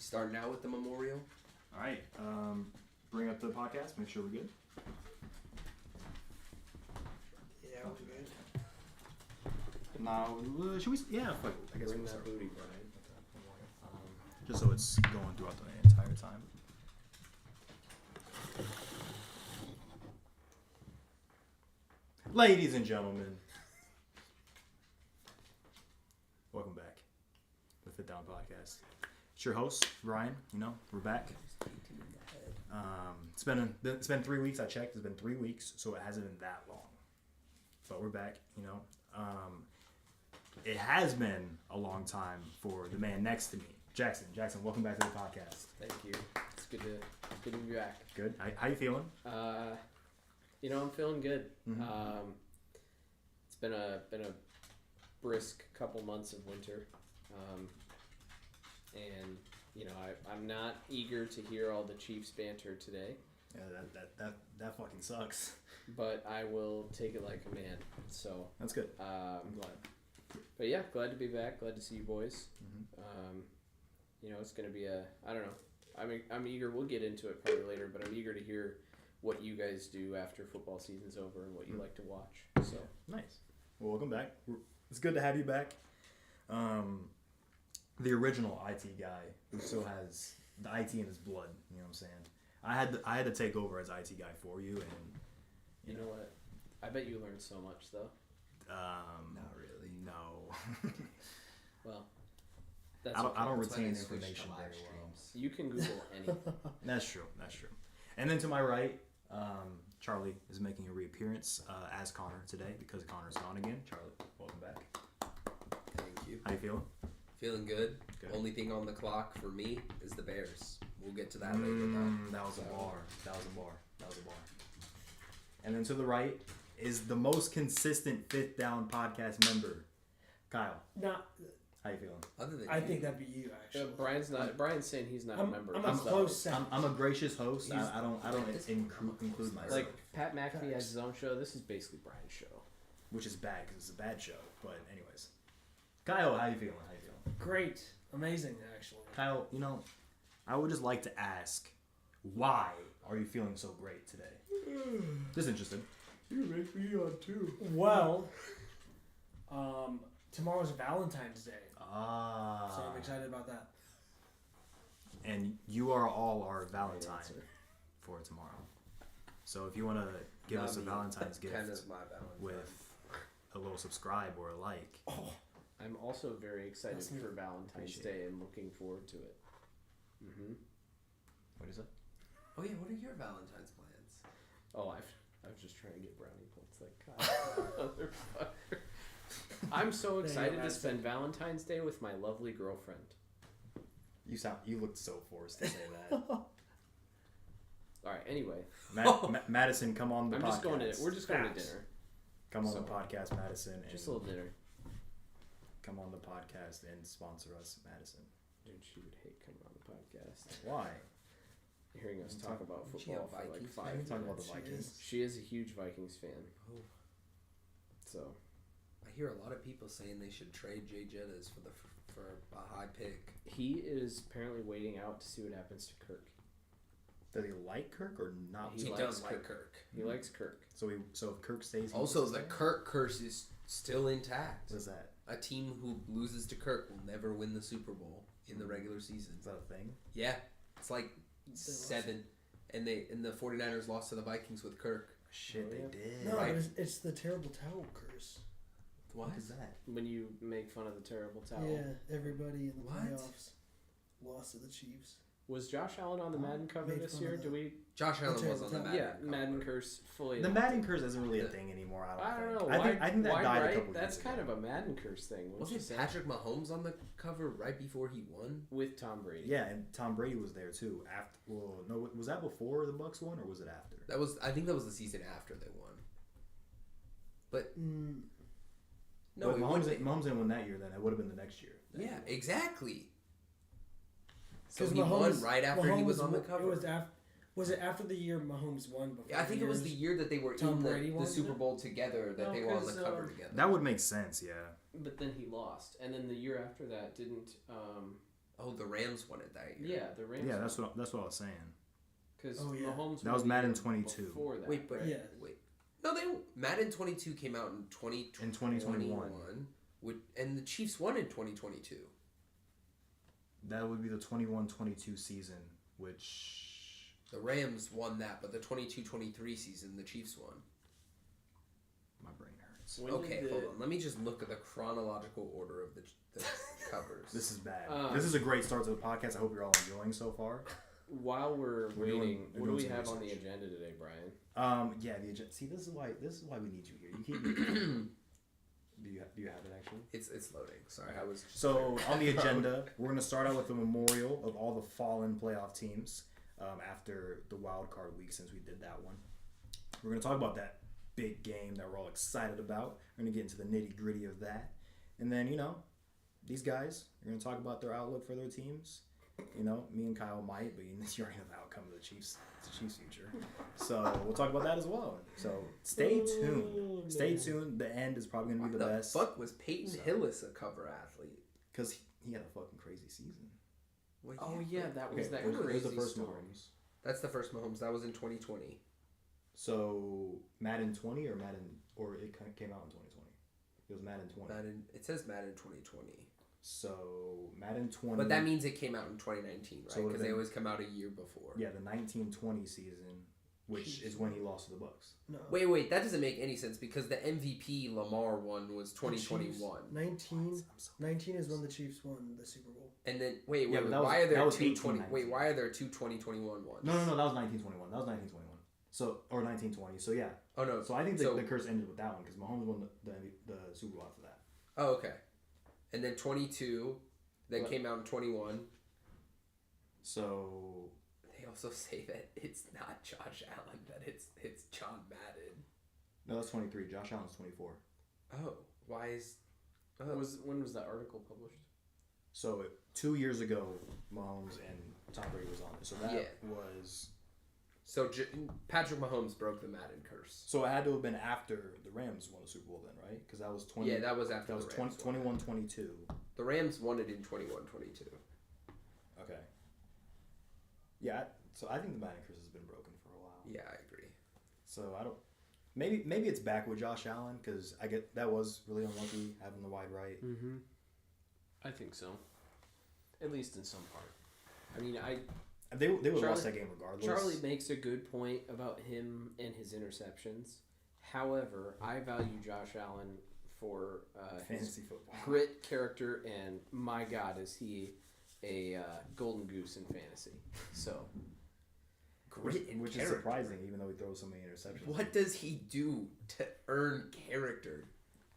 Starting out with the memorial. All right. Bring up the podcast. Make sure we're good. Yeah, we're good. Now, should we? Yeah, fuck. I guess Bring we'll that start. booty, Brian. Just so it's going throughout the entire time. Ladies and gentlemen, welcome back to the Fit Down Podcast. It's your host, Brian. You know, we're back. It's been 3 weeks. I checked. It's been 3 weeks, so it hasn't been that long. But we're back. You know, it has been a long time for the man next to me, Jackson. Jackson, welcome back to the podcast. Thank you. It's good to be back. Good. How you feeling? I'm feeling good. Mhm. It's been a brisk couple months of winter, and I'm not eager to hear all the Chiefs banter today, Yeah, that fucking sucks. but I will take it like a man. So That's good. I'm glad. But yeah, glad to be back. Glad to see you boys. Mhm. It's gonna be I don't know. I'm eager. We'll get into it probably later, but I'm eager to hear what you guys do after football season's over and what you like to watch. So Nice. Well, welcome back. It's good to have you back. The original IT guy who still has the IT in his blood. You know what I'm saying? I had to take over as IT guy for you, and you know what? I bet you learned so much though. Not really. No. Well, that's I don't okay. retain That's why they switched information to very live well. streams. You can Google anything. That's true. And then to my right, Charlie is making a reappearance as Connor today because Connor's gone again. Charlie, welcome back. Thank you. How you feeling? Feeling good. Good. Only thing on the clock for me is the Bears. We'll get to that later though. That was a bar. And then to the right is the most consistent Fifth Down podcast member, Kyle. Not. How you feeling? Other than I you. think that'd be you actually. Brian's saying he's not a member. I'm a He's close second. I'm a gracious host. He's- I don't include myself, like Pat McAfee has his own show. This is basically Brian's show. which is bad because it's a bad show. But anyways, Kyle, how you feeling? Great, amazing actually. Kyle, I would just like to ask, why are you feeling so great today? Just interested. You make me on too. Well, tomorrow's Valentine's Day, so I'm excited about that. And you are all our Valentine answer. for tomorrow. So if you want to give Not us a me. Valentine's gift Kind of my Valentine. with a little subscribe or a like, I'm also very excited That's me. for Valentine's Appreciate Day and looking forward to it. Mm-hmm. what is it? Oh yeah, what are your Valentine's plans? Oh, I was just trying to get brownie points like God, motherfucker. I'm so excited to that's spend Valentine's Day with my lovely girlfriend. You looked so forced to say that. All right. Anyway, Madison, come on the podcast. We're just going to Facts. dinner. Come on So- the podcast, Madison, and Just a little dinner. come on the podcast and sponsor us, Madison. Dude, she would hate coming on the podcast. Why? Hearing us talk about Isn't she a football for like Vikings 5 fan? minutes. Talk about the She Vikings. is. She is a huge Vikings fan. Oh, So I hear a lot of people saying they should trade Jay Jettas for a high pick. he is apparently waiting out to see what happens to Kirk. Does he like Kirk or not? He He likes does like Kirk. Kirk. He likes Kirk. So if Kirk stays, he Also, wants to the stay? Kirk curse is still intact. What is that? A team who loses to Kirk will never win the Super Bowl in the regular season. Is that a thing? Yeah, it's like 7, and the 49ers lost to the Vikings with Kirk. Shit, Oh, yeah. they did. No, Right. it's the terrible towel curse. What? What is that? When you make fun of the terrible towel. Yeah, everybody in the What? playoffs lost to the Chiefs. Was Josh Allen on the Madden cover Made this fun year? of Do that. we? Josh Allen was terrible on the time. Madden. Yeah, Madden cover. curse fully. The adopted. Madden curse isn't really a thing anymore. I don't know. I think that why died right? a couple That's years kind ago. of a Madden curse thing. wouldn't you Wasn't say? Patrick Mahomes on the cover right before he won? With Tom Brady? Yeah, and Tom Brady was there too. Was that before the Bucks won or was it after? I think that was the season after they won. But Mm, no, but it Mahomes wouldn't- didn't win that year. Then it would have been the next year. Yeah, exactly. So 'cause he won Mahomes- right after he was on the Mahomes- cover. It was was it after the year Mahomes won? Before Yeah, I think it was the years? year that they were Tom in Brady the won Super it? Bowl together that No, they were on the 'cause, cover together. That would make sense. Yeah. But then he lost, and then the year after that didn't. Oh, the Rams won it that year. Yeah, the Rams. Yeah, that's what I was saying. Because Oh, yeah. Mahomes. That won was the Madden year 22. Before that, Wait, but right? Yeah. wait. No, they don't. Madden 22 came out in 2021. And the Chiefs won in 2022. That would be the 21-22 season, which The Rams won that, but the 22-23 season, the Chiefs won. my brain hurts. When Okay, did the- hold on. Let me just look at the chronological order of the covers. This is bad. Um, this is a great start to the podcast. I hope you're all enjoying so far. While we're We're doing- waiting, we're what do doing we some have on the research. agenda today, Brian? Yeah, the agenda. See, this is why we need you here. You keep. do you have it actually? It's loading. Sorry, I was. So on the agenda, we're going to start out with the memorial of all the fallen playoff teams after the wild card week, since we did that one. We're going to talk about that big game that we're all excited about. We're going to get into the nitty gritty of that, and then these guys are going to talk about their outlook for their teams. Me and Kyle might, but you already know the outcome of the Chiefs' future. So we'll talk about that as well. So stay tuned. Stay tuned. The end is probably going to be the best. Fuck was Peyton Hillis a cover athlete? Because he had a fucking crazy season. Well, Oh yeah, that was that it was crazy the first story. Mahomes. That's the first Mahomes. That was in 2020. So Madden 20 or it came out in 2020. It was Madden 20. It says Madden 2020. So Madden 20. But that means it came out in 2019, right? So it would've Because they been- always come out a year before. Yeah, the 1920 season, which is when he lost to the Bucks. No. Wait, that doesn't make any sense because the MVP Lamar won was 2021. 19 is when the Chiefs won the Super Bowl. And then wait, Yeah, but that why was- are there that was 2 20? 18-19. Wait, why are there two 2021 ones? No, that was 1921. That was 1921. So or 1920. So yeah. Oh no. So I think So- the curse ended with that one because Mahomes won the Super Bowl after that. Oh, okay. And then 22 that What? came out in 21. So They also say that it's not Josh Allen, that it's John Madden. no, that's 23. Josh Allen's 24. Oh, why is? Oh. When was that article published? So 2 years ago, Mahomes and Tom Brady was on it. So that Yeah. was. So Patrick Mahomes broke the Madden curse. So it had to have been after the Rams won the Super Bowl then, right? Because that was 20. Yeah, that was after That was the Rams 21-22. The Rams won it in 21-22. Okay. Yeah, so I think the Madden curse has been broken for a while. Yeah, I agree. So I don't. Maybe it's back with Josh Allen because I get that was really unlucky having the wide right. Mm-hmm. I think so. At least in some part. I mean, They would have Charlie- lost that game regardless. Charlie makes a good point about him and his interceptions. However, I value Josh Allen for his fantasy football. grit, character, and my God, is he a golden goose in fantasy. So, Grit and Which is character. surprising, even though he throws so many interceptions. What does he do to earn character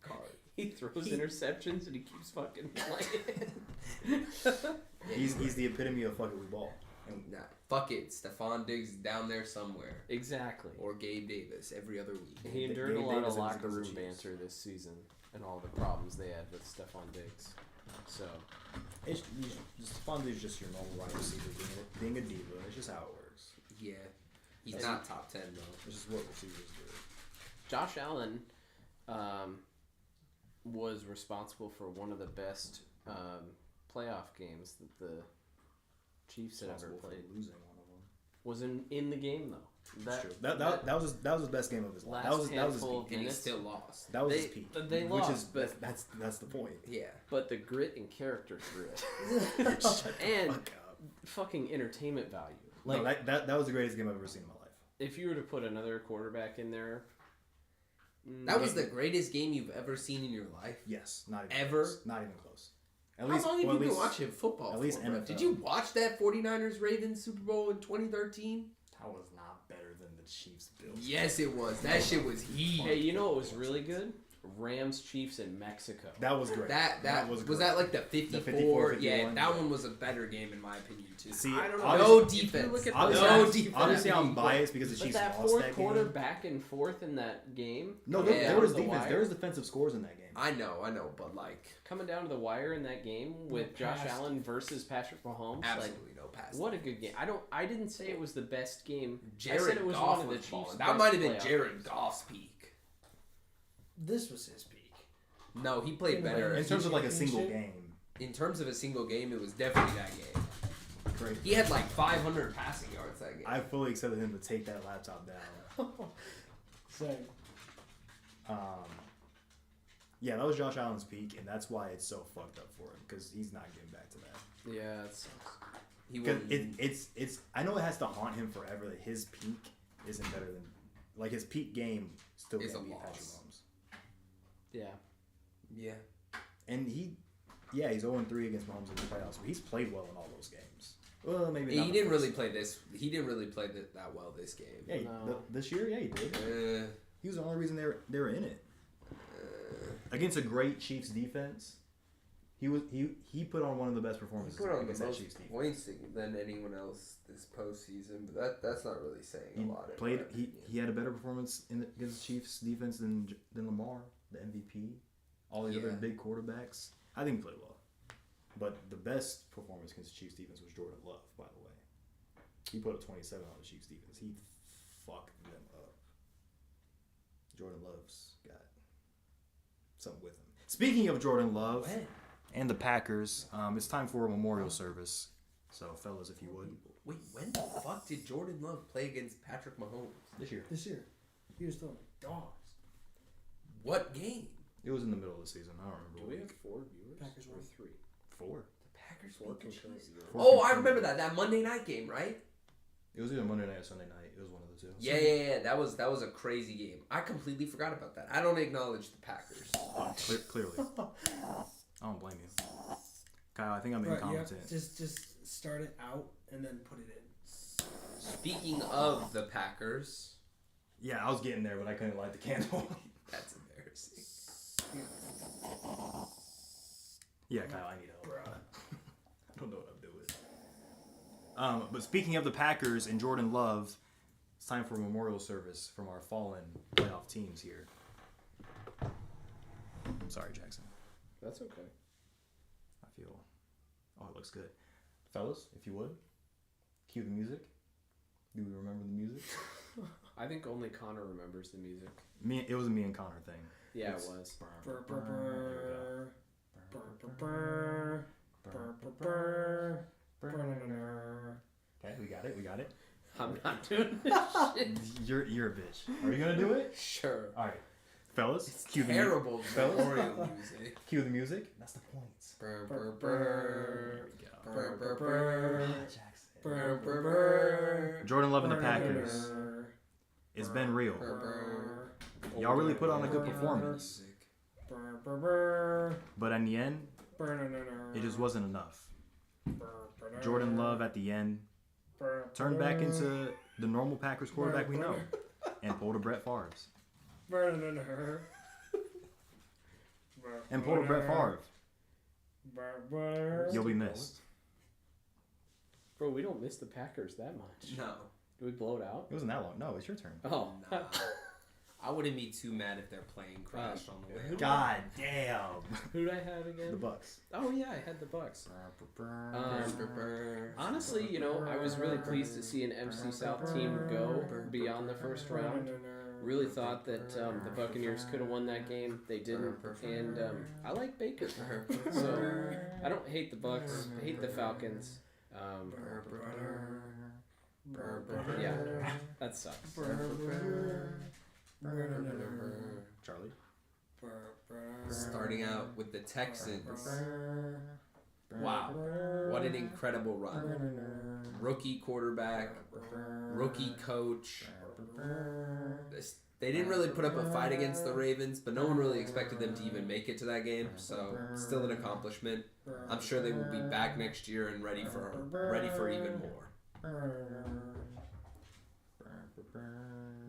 card? he throws interceptions and he keeps fucking playing. He's the epitome of fuck it, we ball. Nah, fuck it. Stephon Diggs is down there somewhere. Exactly. Or Gabe Davis every other week. He endured a Gabe lot Davis of and locker the room Chiefs. banter this season and all the problems they had with Stephon Diggs. So, Stephon Diggs is just your normal wide receiver being a diva. It's just how it works. Yeah. He's That's- not top 10, though. It's just what receivers do. Josh Allen was responsible for one of the best playoff games that the Chiefs had ever Responsible for played. losing one of them. Was in the game though. That's true. That was his best game of his life. That was his handful peak. of And he minutes. still lost. That was They- his peak. they Which lost, is but- that's the point. Yeah. But the grit and character through it, Shut the and fuck up. fucking entertainment value. Like, No, that was the greatest game I've ever seen in my life. if you were to put another quarterback in there, That was the greatest game you've ever seen in your life? Yes, not even Ever? close. Not even close. At How least, long have well, you at been least- watching football at least for, bro? NFL. Did you watch that 49ers-Ravens Super Bowl in 2013? That was not better than the Chiefs Bills. Yes, it was. That shit was heat. Hey, you know what was really good? Rams Chiefs in Mexico. That was great. That was was great. that like the 54? 54, yeah, 51, that yeah. one was a better game in my opinion too. See, I don't know. obviously- No If you defense. look at the- Obviously, No I'm- defense. obviously I'm biased because the But Chiefs that lost fourth that quarter game. back and forth in that game. No, coming Yeah. there down was to the defense. wire- There was defensive scores in that game. I know, but like coming down to the wire in that game with Josh Past. Allen versus Patrick Mahomes. absolutely no pass. Like, what a good game! I didn't say it was the best game. Jared I said it was Goff one of the was balling. Chiefs' That best might have been playoff Jared games. Goff's peak. This was his peak. No, he played better. In terms of like a single Championship? game. in terms of a single game, it was definitely that game. Great. He had like 500 passing yards that game. I fully accepted him to take that laptop down. Same. Yeah, that was Josh Allen's peak, and that's why it's so fucked up for him because he's not getting back to that. Yeah, it sucks. He Because won. it's I know it has to haunt him forever that his peak isn't better than like his peak game still Is gonna a be loss. Patrick Mahomes. Yeah. Yeah. And he's 0-3 against Mahomes in the playoffs, but he's played well in all those games. Well, maybe not He the didn't first. really play this. He didn't really play that well this game. Yeah, No. this year, yeah, he did. Uh, He was the only reason they were in it. Against a great Chiefs defense, he put on one of the best he performances put on the against that Chiefs most defense. points than anyone else this postseason, but that's not really saying He a lot. in played. my He opinion. had a better performance against the Chiefs defense than Lamar, the MVP. All the other Yeah. big quarterbacks. I think he played well, but the best performance against the Chiefs defense was Jordan Love. By the way, he put up 27 on the Chiefs defense. He fucked them up. Jordan Love's got something with him. Speaking of Jordan Love When? and the Packers, it's time for a memorial service. So, fellas, if you would, Wait, when the fuck did Jordan Love play against Patrick Mahomes? this year. This year, he was throwing dogs. What game? It was in the middle of the season. I don't remember. Do what we week. have 4 viewers? Packers or won. 3? 4? The Packers 4 beat the concurrent Chiefs. viewers. Oh, I remember that. That Monday night game, right? It was either Monday night or Sunday night. It was one of the two. Yeah. That was a crazy game. I completely forgot about that. I don't acknowledge the Packers. Clearly. I don't blame you. Kyle, I think I'm Right, incompetent. just start it out and then put it in. Speaking of the Packers, Yeah, I was getting there, but I couldn't light the candle. that's embarrassing. Yeah, Kyle, I need help. Bruh. I don't know what I'm doing. But speaking of the Packers and Jordan Love, it's time for a memorial service from our fallen playoff teams here. I'm sorry, Jackson. That's okay. I feel. Oh, it looks good. Fellas, if you would, cue the music. Do we remember the music? I think only Connor remembers the music. It was a me and Connor thing. Yeah, It's- it was. Brr, brr, brr. Brr, brr, brr. Brr, brr, brr. Brr. Okay, we got it. I'm not doing this shit. You're a bitch. Are you gonna do it? Sure. All right, fellas. Cue Terrible Fellas? memorial music. Cue the music. That's the points. Brr, Brr, brr, brr. There we go. brr, brr, brr. Jackson. Brr, brr, brr. Jordan Love and the Brr, Packers. brr, It's been real. brr, Y'all really put on a good performance, brr, brr, brr. but in the end, Brr, no, no, no. it just wasn't enough. Brr, brr, brr. Jordan Love at the end Brr, turned back brr. into the normal Packers quarterback we know and pulled a Brett Favre's. Brr, no, no. Brr, And pulled a Brett Favre. Brr, brr. You'll be missed. Bro, we don't miss the Packers that much. No. Do we blow it out? It wasn't that long. No, it's your turn. Oh. I wouldn't be too mad if their plane crashed on the way home. God damn. Who'd I have again? The Bucks. Oh, yeah, I had the Bucks. Brr, brr, brr. Honestly, you know, I was really pleased to see an MC South team go beyond the first round. Really thought that the Buccaneers could have won that game. They didn't, and I like Baker. So I don't hate the Bucks. I hate the Falcons. Yeah, that sucks. Charlie. Starting out with the Texans. Wow. What an incredible run. Rookie quarterback, rookie coach. They didn't really put up a fight against the Ravens, but no one really expected them to even make it to that game, so still an accomplishment. I'm sure they will be back next year and ready for even more.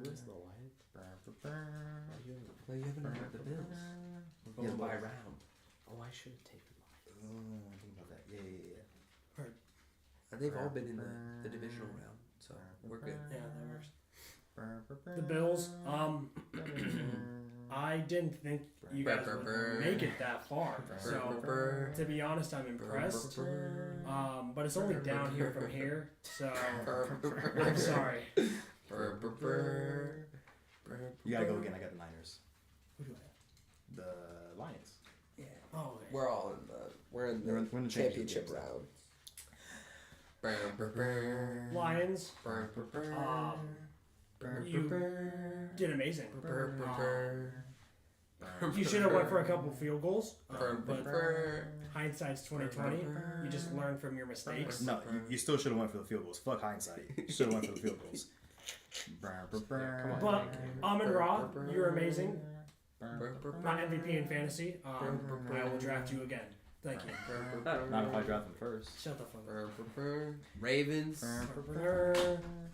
Where's the light? No, you haven't heard the Bills. We're going by round. Oh, I should have taken mine. Think about that. Yeah. And they've all been in the divisional round, so we're good. Yeah, that works. The Bills. I didn't think you guys would make it that far. So to be honest, I'm impressed. But it's only down here from here. So I'm sorry. You gotta go again. I got the Niners. Who do I have? The Lions. Yeah. Oh, okay. We're all in the We're in We're the in the championship games. round. Lions. You did amazing. You should have went for a couple field goals, but hindsight's 2020. You just learn from your mistakes. No, you still should have went for the field goals. Fuck hindsight. You should have went for the field goals. But Amon Ra, you're amazing. Not MVP in fantasy. I will draft you again. Thank you. Not if I draft them first. Shut the fuck up. Ravens.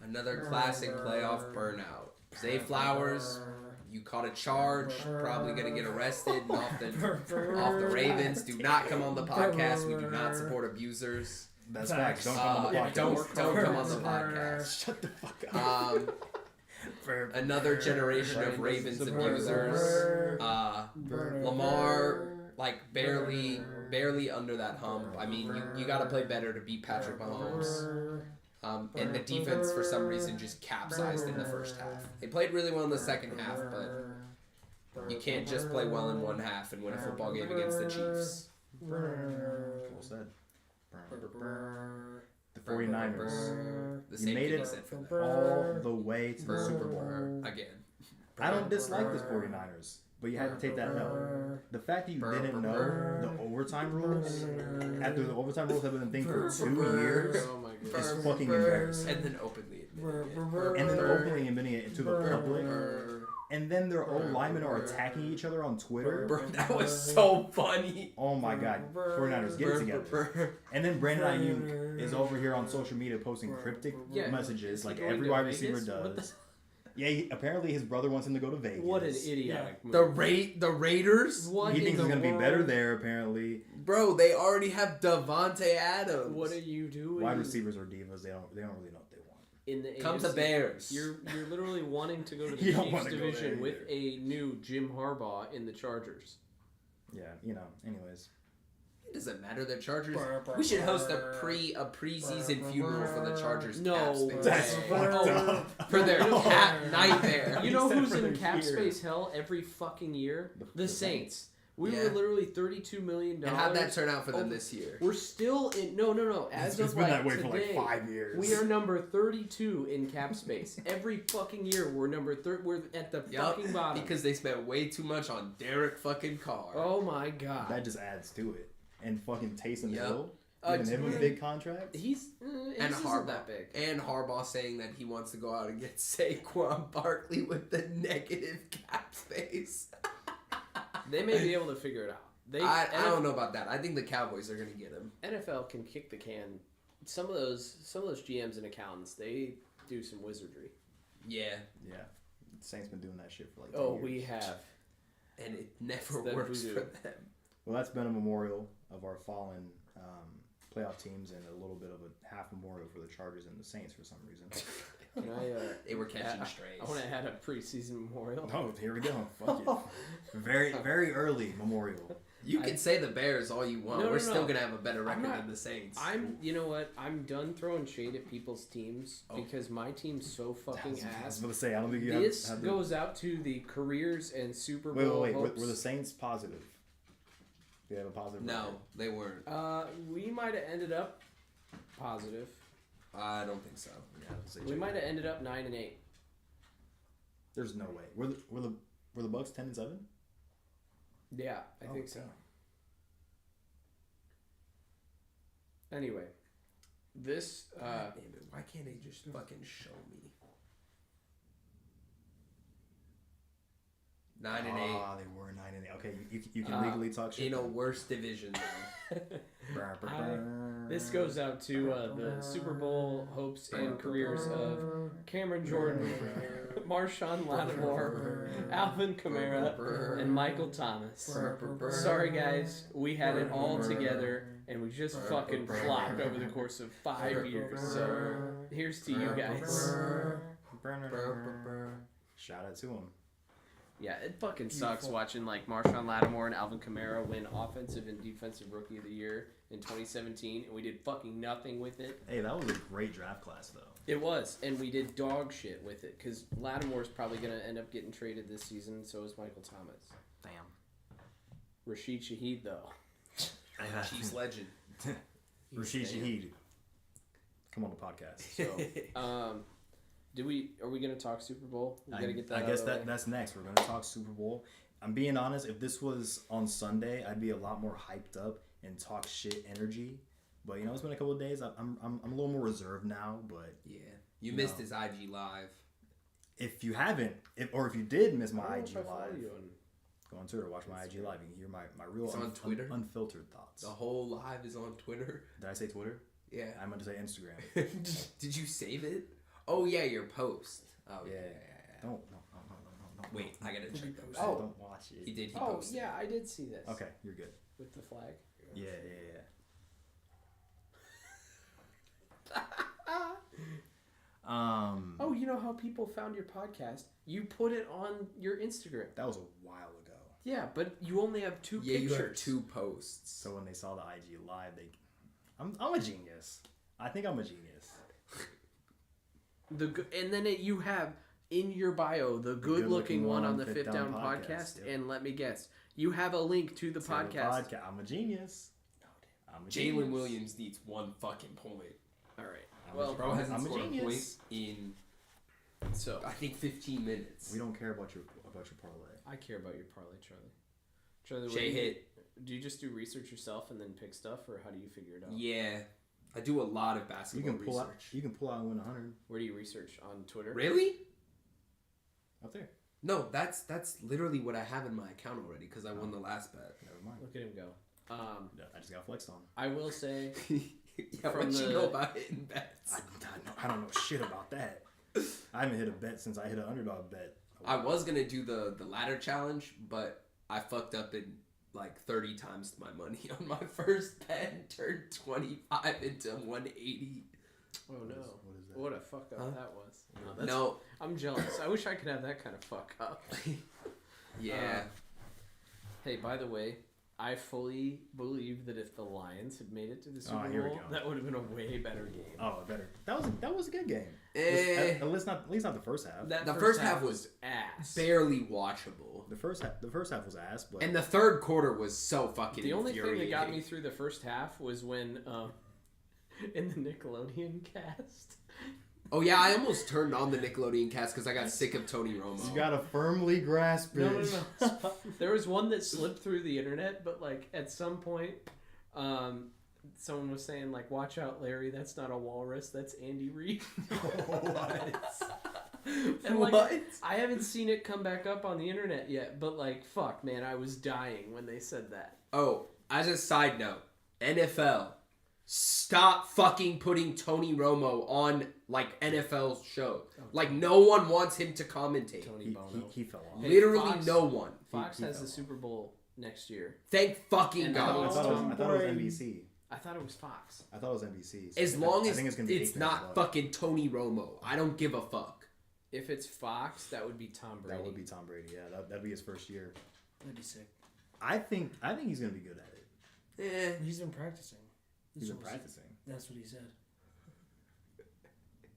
Another classic playoff burnout. Zay Flowers. You caught a charge, probably gonna get arrested off the Ravens. Do not come on the podcast. We do not support abusers. That's facts. Don't come on the podcast. Don't come on the podcast. Shut the fuck up. Another generation of Ravens abusers. Lamar, like barely under that hump. I mean, you got to play better to beat Patrick Mahomes. And the defense, for some reason, just capsized in the first half. They played really well in the second half, but you can't just play well in one half and win a football game against the Chiefs. Well said. The 49ers. The same made thing it said for them. all the way to the Super Bowl. Again. I don't dislike the 49ers, but you had to take that L. The fact that you didn't know the overtime rules, after the overtime rules have been a thing for 2 years, Oh my god. is fucking embarrassing. And then openly admitted And then openly admitting it to the public, and then their old linemen are attacking each other on Twitter. Bro, that was so funny. Oh my god, 49ers, get it together. And then Brandon Ayuk is over here on social media posting cryptic messages like every wide receiver does. Yeah, apparently his brother wants him to go to Vegas. What an idiotic move. The Raiders? What He in thinks the he's gonna be world? better there. Apparently, Bro, they already have Devontae Adams. What are you doing? wide receivers are divas. They don't really know what they want. In the Come to AFC? Bears. You're literally wanting to go to the You don't Chiefs wanna go division there with either. a new Jim Harbaugh in the Chargers. Yeah, anyways. It doesn't matter. The Chargers. We should host a preseason funeral for the Chargers. No, cap space. That's fucked up. For their cap nightmare. You know who's Except for in the cap year. space hell every fucking year? The Saints. We Yeah. were literally $32 million. And how'd that turn out for them this year? We're still in. No. As It's of been like that way today, for like 5 years. we are number 32 in cap space. Every fucking year, we're number we're at the fucking bottom. Because they spent way too much on Derek fucking Carr. Oh my god. That just adds to it. And fucking Taysom Yep. Hill, giving him a big contract. He's And isn't Harbaugh. that big. And Harbaugh saying that he wants to go out and get Saquon Barkley with the negative cap space. They may be able to figure it out. I don't know about that. I think the Cowboys are going to get him. NFL can kick the can. Some of those GMs and accountants, they do some wizardry. Yeah. Yeah. Saints been doing that shit for like 10 Oh, years. we have. And it never It's that works voodoo. for them. Well, that's been a memorial of our fallen playoff teams and a little bit of a half memorial for the Chargers and the Saints for some reason. Can I, They were catching I strays. want to add a preseason memorial. Oh, here we go. Fuck it. Very, very early memorial. You can say the Bears all you want. No, We're no, still no. going to have a better record not- than the Saints. You know what? I'm done throwing shade at people's teams because my team's so fucking I was ass. going to say, I don't think you This have the... goes out to the careers and Super Bowl Wait. hopes. Were the Saints positive? Do you have a positive No, record? they weren't. We might have ended up positive. I don't think so. Yeah, I would say We check might it. have ended up 9-8. There's no way. Were the Bucks 10-7? Yeah, I think so. Anyway, this God damn it. Why can't they just fucking show me? 9-8. Ah, they were 9-8. Okay, you can legally talk shit. In a worse division, though. this goes out to the Super Bowl hopes and careers of Cameron Jordan, Marshawn Lattimore, Alvin Kamara, and Michael Thomas. Sorry guys, we had it all together and we just fucking flopped over the course of 5 years. So here's to you guys. Shout out to him. Yeah, it fucking sucks watching like Marshawn Lattimore and Alvin Kamara win Offensive and Defensive Rookie of the Year in 2017, and we did fucking nothing with it. Hey, that was a great draft class, though. It was, and we did dog shit with it because Lattimore's probably going to end up getting traded this season, so is Michael Thomas. Damn. Rashid Shaheed, though. Hey, Yeah. Chiefs legend. Rashid Shaheed. Come on the podcast. So Are we gonna talk Super Bowl? We gotta get that. I guess that's next. We're gonna talk Super Bowl. I'm being honest. If this was on Sunday, I'd be a lot more hyped up and talk shit energy. But you know, it's been a couple of days. I'm a little more reserved now. But Yeah, you missed his IG live. if you haven't, if you did miss my IG I follow live, you on- go on Twitter, watch my IG live. You can hear my real It's on Twitter? unfiltered thoughts. The whole live is on Twitter. Did I say Twitter? Yeah. I meant to say Instagram. Did you save it? Oh yeah, your post. Oh yeah. Don't no. Wait, I gotta check those. Oh. Don't watch it. He did. He Oh posted. yeah, I did see this. Okay, you're good. With the flag. Yeah. Oh, you know how people found your podcast? You put it on your Instagram. That was a while ago. Yeah, but you only have two Yeah, pictures. you have 2 posts. So when they saw the IG live, I'm a genius. I think I'm a genius. And then you have in your bio the good-looking one on the Fit Down podcast. Yep. And let me guess, you have a link to the podcast. I'm a genius. Jalen Williams needs 1 fucking point. All right. Well, bro hasn't I'm a scored a point genius. in So I think 15 minutes. We don't care about your parlay. I care about your parlay, Charlie. Charlie, what Shay do you- hit. Do you just do research yourself and then pick stuff, or how do you figure it out? Yeah, I do a lot of You basketball can pull out. research. You can pull out and win 100 Where do you research on Twitter? Really? up there. No, that's literally what I have in my account already because I won the last bet. Never mind. Look at him go. I just got flexed on. I will say, Yeah, From what you the- know about hitting bets? I don't know shit about that. I haven't hit a bet since I hit an underdog bet. I was gonna do the ladder challenge, but I fucked up in like 30 times my money on my first bet and turned 25 into 180. oh no, What is that? what a fuck up Huh? that was. No, that's, No, I'm jealous. I wish I could have that kind of fuck up. yeah. Hey, by the way, I fully believe that if the Lions had made it to the Super here we Bowl, go. that would have been a way better game. Oh, better. That was a good game. Eh, At least not the first half. That The first half was ass. barely watchable, The first half was ass, but and the third quarter was so fucking. The only thing that got infuriating. me through the first half was when, in the Nickelodeon cast. Oh yeah, I almost turned on the Nickelodeon cast because I got sick of Tony Romo. you gotta firmly grasp it. No. There was one that slipped through the internet, but like at some point, someone was saying like, "Watch out, Larry! That's not a walrus. That's Andy Reid." And like, What? I haven't seen it come back up on the internet yet, but like, fuck, man, I was dying when they said that. Oh, as a side note, NFL, stop fucking putting Tony Romo on like NFL show. Like no one wants him to commentate. Tony He, Bono. he fell off. Hey, Literally Fox- no one. Fox he has fell the off. Super Bowl next year. Thank fucking And I thought, God. I thought it was NBC. I thought it was Fox. I thought it was NBC. So As I long as think it's, gonna be it's 8 not bucks. fucking Tony Romo, I don't give a fuck. If it's Fox, that would be Tom Brady. That would be Tom Brady. Yeah, that'd be his first year. That'd be sick. I think he's gonna be good at it. Eh. He's been practicing. He's been whole se- practicing. That's what he said.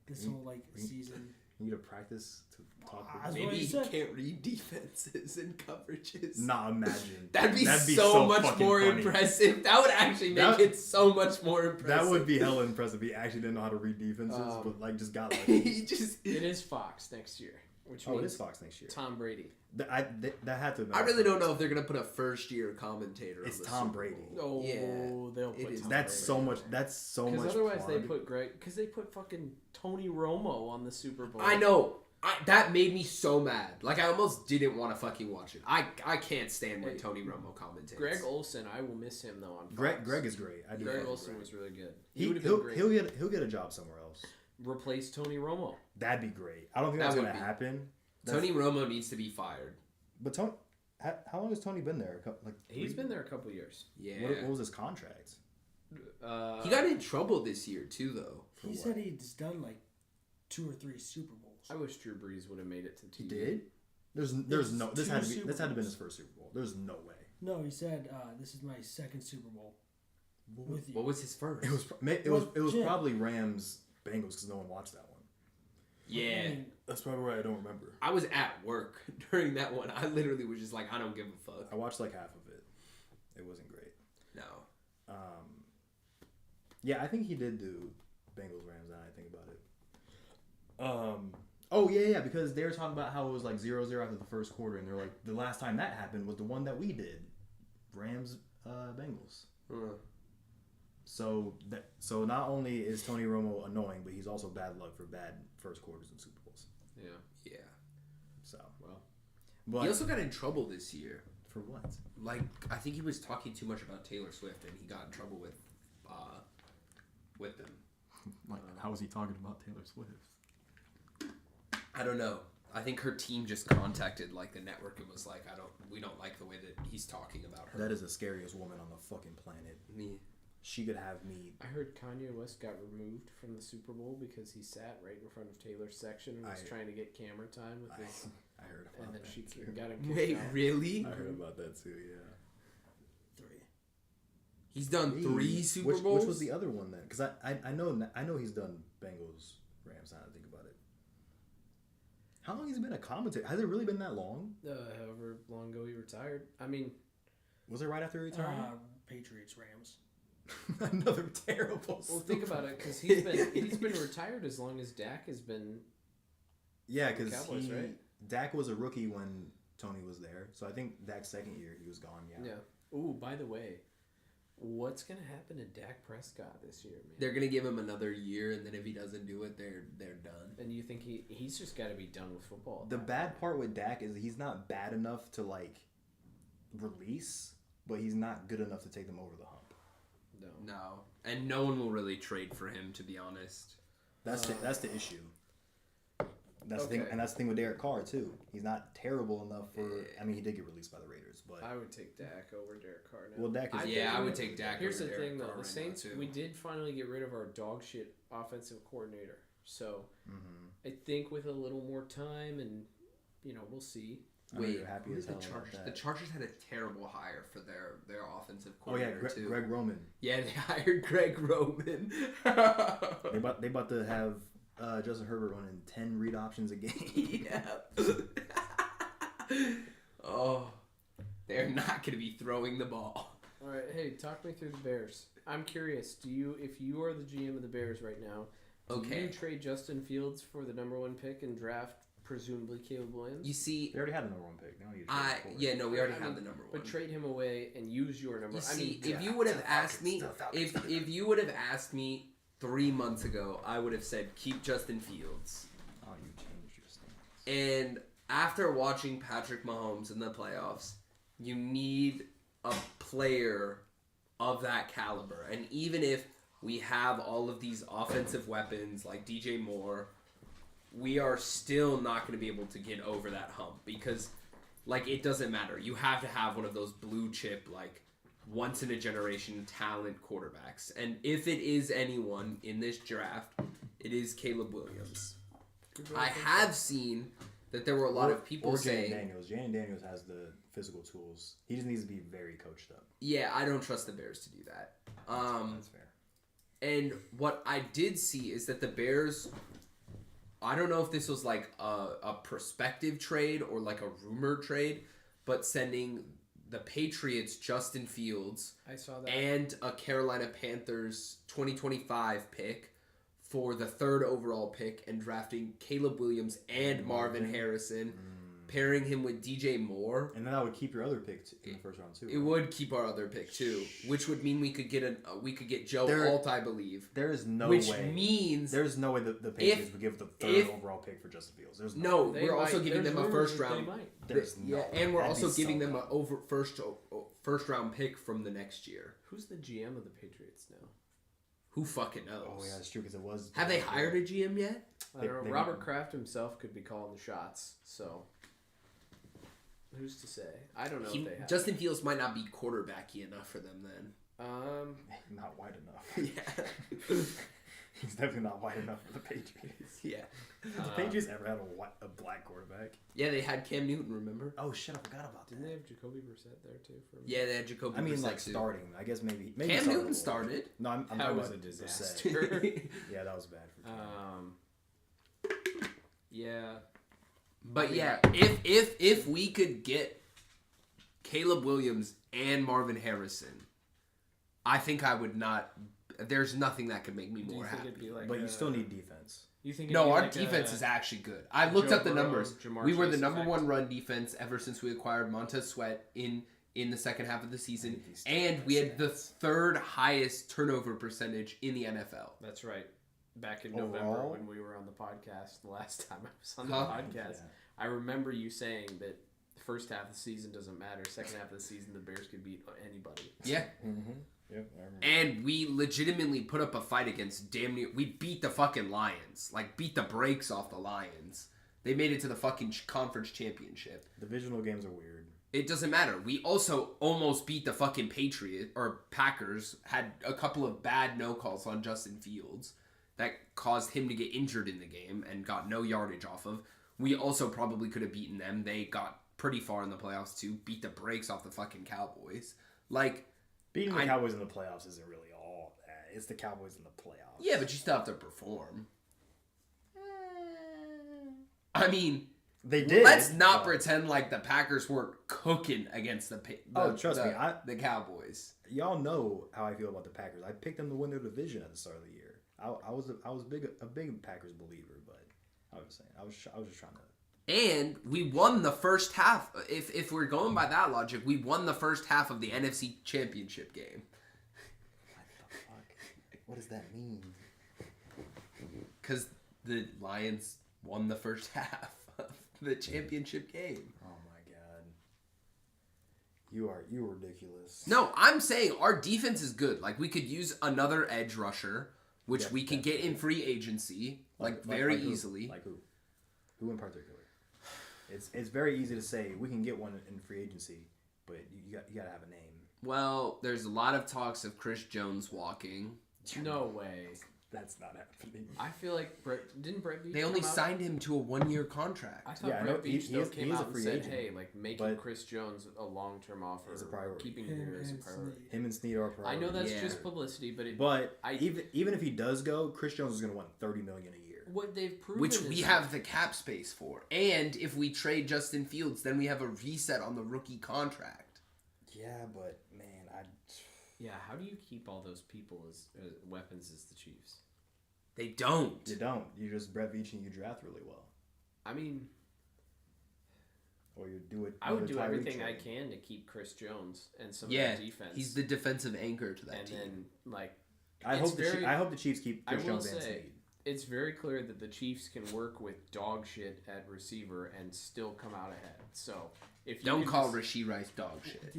This We- whole like we- season. You need to practice to talk. That's With what Maybe he he said. can't read defenses and coverages. Nah, imagine. That'd be so much fucking more funny. impressive. That would actually make That- it so much more impressive. That would be hella impressive. He actually didn't know how to read defenses, but like just got like. he just. It is Fox next year, which Oh, it means is Fox next year. Tom Brady. That had to. Have I really been don't know if they're gonna put a first-year commentator. It's on the Tom Super Brady. Bowl. Oh, Yeah, they'll it put is. Tom That's Brady. so much. That's so much. Because otherwise they fun. put because they put fucking Tony Romo on the Super Bowl. I know. That made me so mad. Like I almost didn't want to fucking watch it. I can't stand when Hey, Tony Romo commentates. Greg Olson, I will miss him though on Fox. Greg is great. I do. Greg love Olson Greg. was really good. He would have been He'll great. he'll get a job somewhere else. Replace Tony Romo. That'd be great. I don't think That that's would gonna be. happen. Tony Romo needs to be fired. But Tony, how long has Tony been there? Like He's 3? been there a couple years. Yeah. What was his contract? He got in trouble this year too, though. For He what? said he's done like 2 or 3 Super Bowls. I wish Drew Brees would have made it to TV. He did. There's no. This had to be. This had to been his first Super Bowl. There's no way. No, he said this is my 2nd Super Bowl with you. What was his first? It was Jim. probably Rams Bengals because no one watched that one. Yeah. I mean, That's probably why I don't remember. I was at work during that one. I literally was just like, I don't give a fuck. I watched like half of it. It wasn't great. No. Yeah, I think he did do Bengals Rams. Now I think about it. Oh yeah, because they were talking about how it was like 0-0 after the first quarter, and they're like, the last time that happened was the one that we did, Rams Bengals. So not only is Tony Romo annoying, but he's also bad luck for bad first quarters in Super Bowls. Yeah. So But he also got in trouble this year. For what? Like, I think he was talking too much about Taylor Swift, and he got in trouble with them. Like, how was he talking about Taylor Swift? I don't know. I think her team just contacted like the network and was like, we don't like the way that he's talking about her. That is the scariest woman on the fucking planet. Me. She could have me. I heard Kanye West got removed from the Super Bowl because he sat right in front of Taylor's section and was trying to get camera time with his. I heard about and then that she too. got him kicked Wait, out. really? I heard about that too. Yeah. 3. He's done 3 Super Bowls. Which was the other one then? Because I know he's done Bengals Rams. Now that I think about it. How long has he been a commentator? Has it really been that long? However long ago he retired. I mean, was it right after he retired? Patriots Rams. Another terrible. Well, think about it, because he's been retired as long as Dak has been. Yeah, because right? Dak was a rookie when Tony was there, so I think Dak's second year he was gone. Yeah. Ooh, by the way, what's gonna happen to Dak Prescott this year, man? They're gonna give him another year, and then if he doesn't do it, they're done. And you think he's just got to be done with football? The bad part with Dak is he's not bad enough to like release, but he's not good enough to take them over the hump. No, and no one will really trade for him, to be honest. That's the issue. That's the thing, and that's the thing with Derek Carr too. He's not terrible enough for. I mean, he did get released by the Raiders, but I would take Dak over Derek Carr now. Well, Dak is. I would take Dak. Here's over the Derek thing, though: Carr the right Saints, now, too. we did finally get rid of our dog shit offensive coordinator. So I think with a little more time, and we'll see. Wait, happy as hell about that. The Chargers had a terrible hire for their offensive Oh yeah, coordinator too. Greg Roman. Yeah, they hired Greg Roman. They about to have Justin Herbert running 10 read options a game. Yeah. Oh, they're not going to be throwing the ball. All right, hey, talk me through the Bears. I'm curious. If you are the GM of the Bears right now, do you trade Justin Fields for the number 1 pick and draft presumably Caleb Williams? You see, they already had the number 1 pick. They don't need to we already have the number 1. But trade him away and use your number. If you would have asked me, if you would have asked me 3 months ago, I would have said keep Justin Fields. Oh, you changed your stance. And after watching Patrick Mahomes in the playoffs, you need a player of that caliber. And even if we have all of these offensive weapons like DJ Moore, we are still not going to be able to get over that hump because, like, it doesn't matter. You have to have one of those blue chip, like, once in a generation talent quarterbacks. And if it is anyone in this draft, it is Caleb Williams. I have seen that there were a lot of people saying... Jalen Daniels has the physical tools. He just needs to be very coached up. Yeah, I don't trust the Bears to do that. That's fair. And what I did see is that the Bears... I don't know if this was like a prospective trade or like a rumor trade, but sending the Patriots Justin Fields I saw that. And a Carolina Panthers 2025 pick for the 3rd overall pick and drafting Caleb Williams and Marvin Harrison, pairing him with DJ Moore. And then that would keep your other pick in the first round too. It would keep our other pick too, which would mean we could get Joe Alt, I believe. There is no which way. Means there's no way the Patriots would give the 3rd overall pick for Justin Fields. There's no. We're also giving them a first round. There's no. And we're also giving them a first round pick from the next year. Who's the GM of the Patriots now? Who fucking knows? Oh yeah, that's true because it was. Have they hired a GM yet? I don't know. Robert Kraft himself could be calling the shots. So who's to say? I don't know if they have. Justin Fields might not be quarterbacky enough for them then. Not wide enough. Yeah. He's definitely not wide enough for the Patriots. Yeah. Did the Patriots ever have a black quarterback? Yeah, they had Cam Newton, remember? Oh shit, I forgot about that. Didn't they have Jacoby Brissett there too? Yeah, they had Jacoby Brissett. I mean, like too. starting. I guess maybe Cam Newton started. No, I'm that talking was about a disaster. Yeah, that was bad for Cam. Yeah. But yeah, if we could get Caleb Williams and Marvin Harrison, I think I would not. there's nothing that could make me Do you more think happy. it'd be like But you a- still need defense. You think No, it'd be our like defense a is actually good. I looked Joe up the Burrow, numbers. Jamar We were the Chase number effect? one run defense ever since we acquired Montez Sweat in the second half of the season, need these and we had the third highest turnover percentage in the NFL. That's right. Back in Overall? November when we were on the podcast, the last time I was on the Huh? podcast, I remember you saying that the first half of the season doesn't matter. Second half of the season, the Bears could beat anybody. Yeah. Mm-hmm. Yep, I remember. And we legitimately put up a fight against damn near. We beat the fucking Lions. Like, beat the brakes off the Lions. They made it to the fucking conference championship. Divisional games are weird. It doesn't matter. We also almost beat the fucking Packers. Had a couple of bad no calls on Justin Fields that caused him to get injured in the game and got no yardage off of. We also probably could have beaten them. They got pretty far in the playoffs too. Beat the brakes off the fucking Cowboys. Like, Beating the Cowboys in the playoffs isn't really all that. It's the Cowboys in the playoffs. yeah, but you still have to perform. I mean, They did. let's not but pretend like the Packers weren't cooking against the Trust me, the Cowboys. Y'all know how I feel about the Packers. I picked them to win their division at the start of the year. I was a big Packers believer, but I was saying I was just trying to. And we won the first half. If we're going by that logic, we won the first half of the NFC Championship game. What the fuck? What does that mean? Because the Lions won the first half of the championship game. Oh my god, you are ridiculous. No, I'm saying our defense is good. Like, we could use another edge rusher, which Yeah, we can get in free agency, very like who? easily. Like who? Who in particular? It's very easy to say we can get one in free agency, but you gotta have a name. Well, there's a lot of talks of Chris Jones walking. No way. That's not happening. I feel like didn't Brett Beach They only come out? signed him to a 1-year contract. I thought Yeah, I Brett know, Beach he though is- came he is a out and free said, agent, "Hey, like making but- Chris Jones a long-term offer, Is a priority. keeping him as a priority." Him and Snead are a I priority. know that's Yeah. just publicity, but even if he does go, Chris Jones is going to want $30 million a year. what they've proven, Which is we have the cap space for. And if we trade Justin Fields, then we have a reset on the rookie contract. Yeah, but man, Yeah, how do you keep all those people as weapons as the Chiefs? They don't. you don't. You just Brett Veach and you draft really well, I mean, or you do it. I would do do a Tyreek everything I trade. can to keep Chris Jones and some Yeah, of the defense. he's the defensive anchor to that and team. then like I It's hope very- I hope the Chiefs keep I Chris will Jones and say, Snead. it's very clear that the Chiefs can work with dog shit at receiver and still come out ahead. So if you Don't can call just- Rashee Rice dog shit.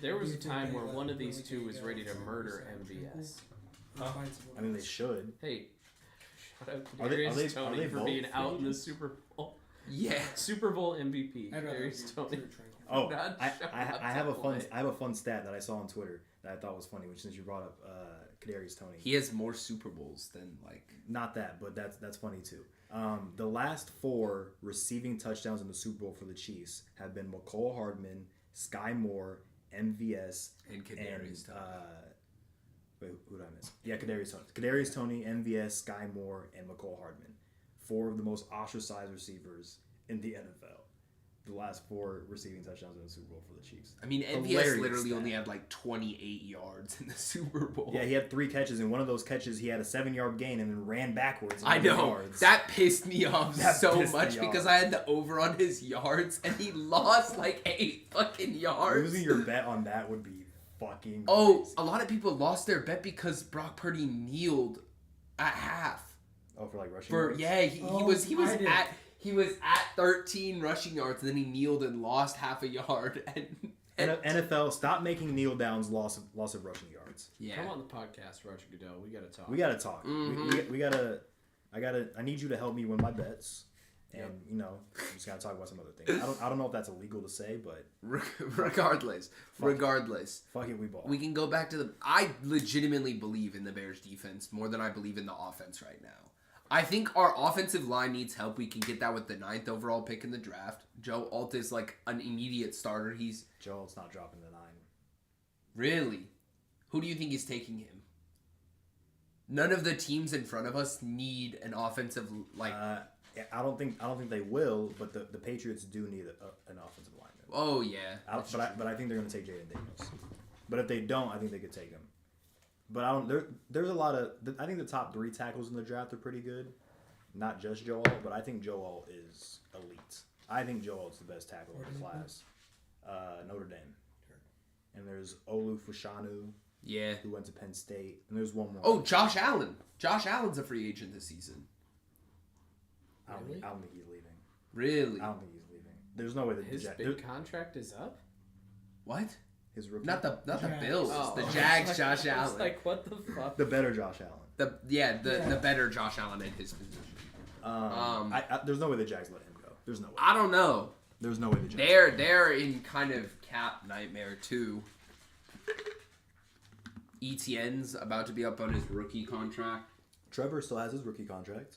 there was a time where one of these two was ready to murder MVS. I mean, they should. Hey, shout out to Are they- are Darius they- Toney are they for both being free out in the agents? Super Bowl. Yeah. Super Bowl MVP. I'd rather Darius be Toney. Oh, Not I shout out have to a fun play. I have a fun stat that I saw on Twitter that I thought was funny. Which since you brought up Kadarius Toney, He has more Super Bowls than, like... not that, but that's funny too. The last 4 receiving touchdowns in the Super Bowl for the Chiefs have been McCole Hardman, Sky Moore, MVS, And Kadarius Toney. wait, who did I miss? Yeah, Kadarius Toney. Kadarius Toney, MVS, Sky Moore, and McCole Hardman. 4 of the most ostracized receivers in the NFL. The last 4 receiving touchdowns in the Super Bowl for the Chiefs. I mean, MVS Hilarious literally stat. only had, like, 28 yards in the Super Bowl. Yeah, he had 3 catches, and one of those catches he had a 7-yard gain and then ran backwards. I 11 know. yards. That pissed me off That so pissed much me because off. I had the over on his yards and he lost like 8 fucking yards. Losing your bet on that would be fucking Oh, crazy. a lot of people lost their bet because Brock Purdy kneeled at half. Oh, for like rushing For yards? yeah, he was I did. at 13 rushing yards and then he kneeled and lost half a yard and NFL, stop making kneel downs loss of rushing yards. yeah. Come on the podcast, Roger Goodell. We gotta talk. We gotta talk. Mhm. We gotta. I need you to help me win my bets, and you know, we just gotta talk about some other things. I don't know if that's illegal to say, but Regardless, fuck it, we ball. we can go back to the. I legitimately believe in the Bears defense more than I believe in the offense right now. I think our offensive line needs help. We can get that with the 9th overall pick in the draft. Joe Alt is like an immediate starter. He's Joel's not dropping the 9. really. Who do you think is taking him? None of the teams in front of us need an offensive like. I don't think they will, but the Patriots do need an offensive lineman. Oh yeah. But I think they're gonna take Jaden Daniels. But if they don't, I think they could take him. But I don't. There's a lot of. I think the top 3 tackles in the draft are pretty good. Not just Joel, but I think Joel is elite. I think Joel's the best tackle in the class. Notre Dame. And there's Olu Fushanu, Yeah. who went to Penn State, and there's one more. Oh, Josh Allen. Josh Allen's a free agent this season. I don't think he's leaving. Really? I don't think he's leaving. There's no way that His big contract is up. What? his rookie. Not the Jags. Bills. Oh, The I was Jags. like- Josh I was Allen. like, what the fuck? The better Josh Allen. The better Josh Allen in his position. There's no way the Jags let him go. There's no way. I don't know. There's no way the Jags. They're in kind of cap nightmare too. Etienne's about to be up on his rookie contract. Trevor still has his rookie contract.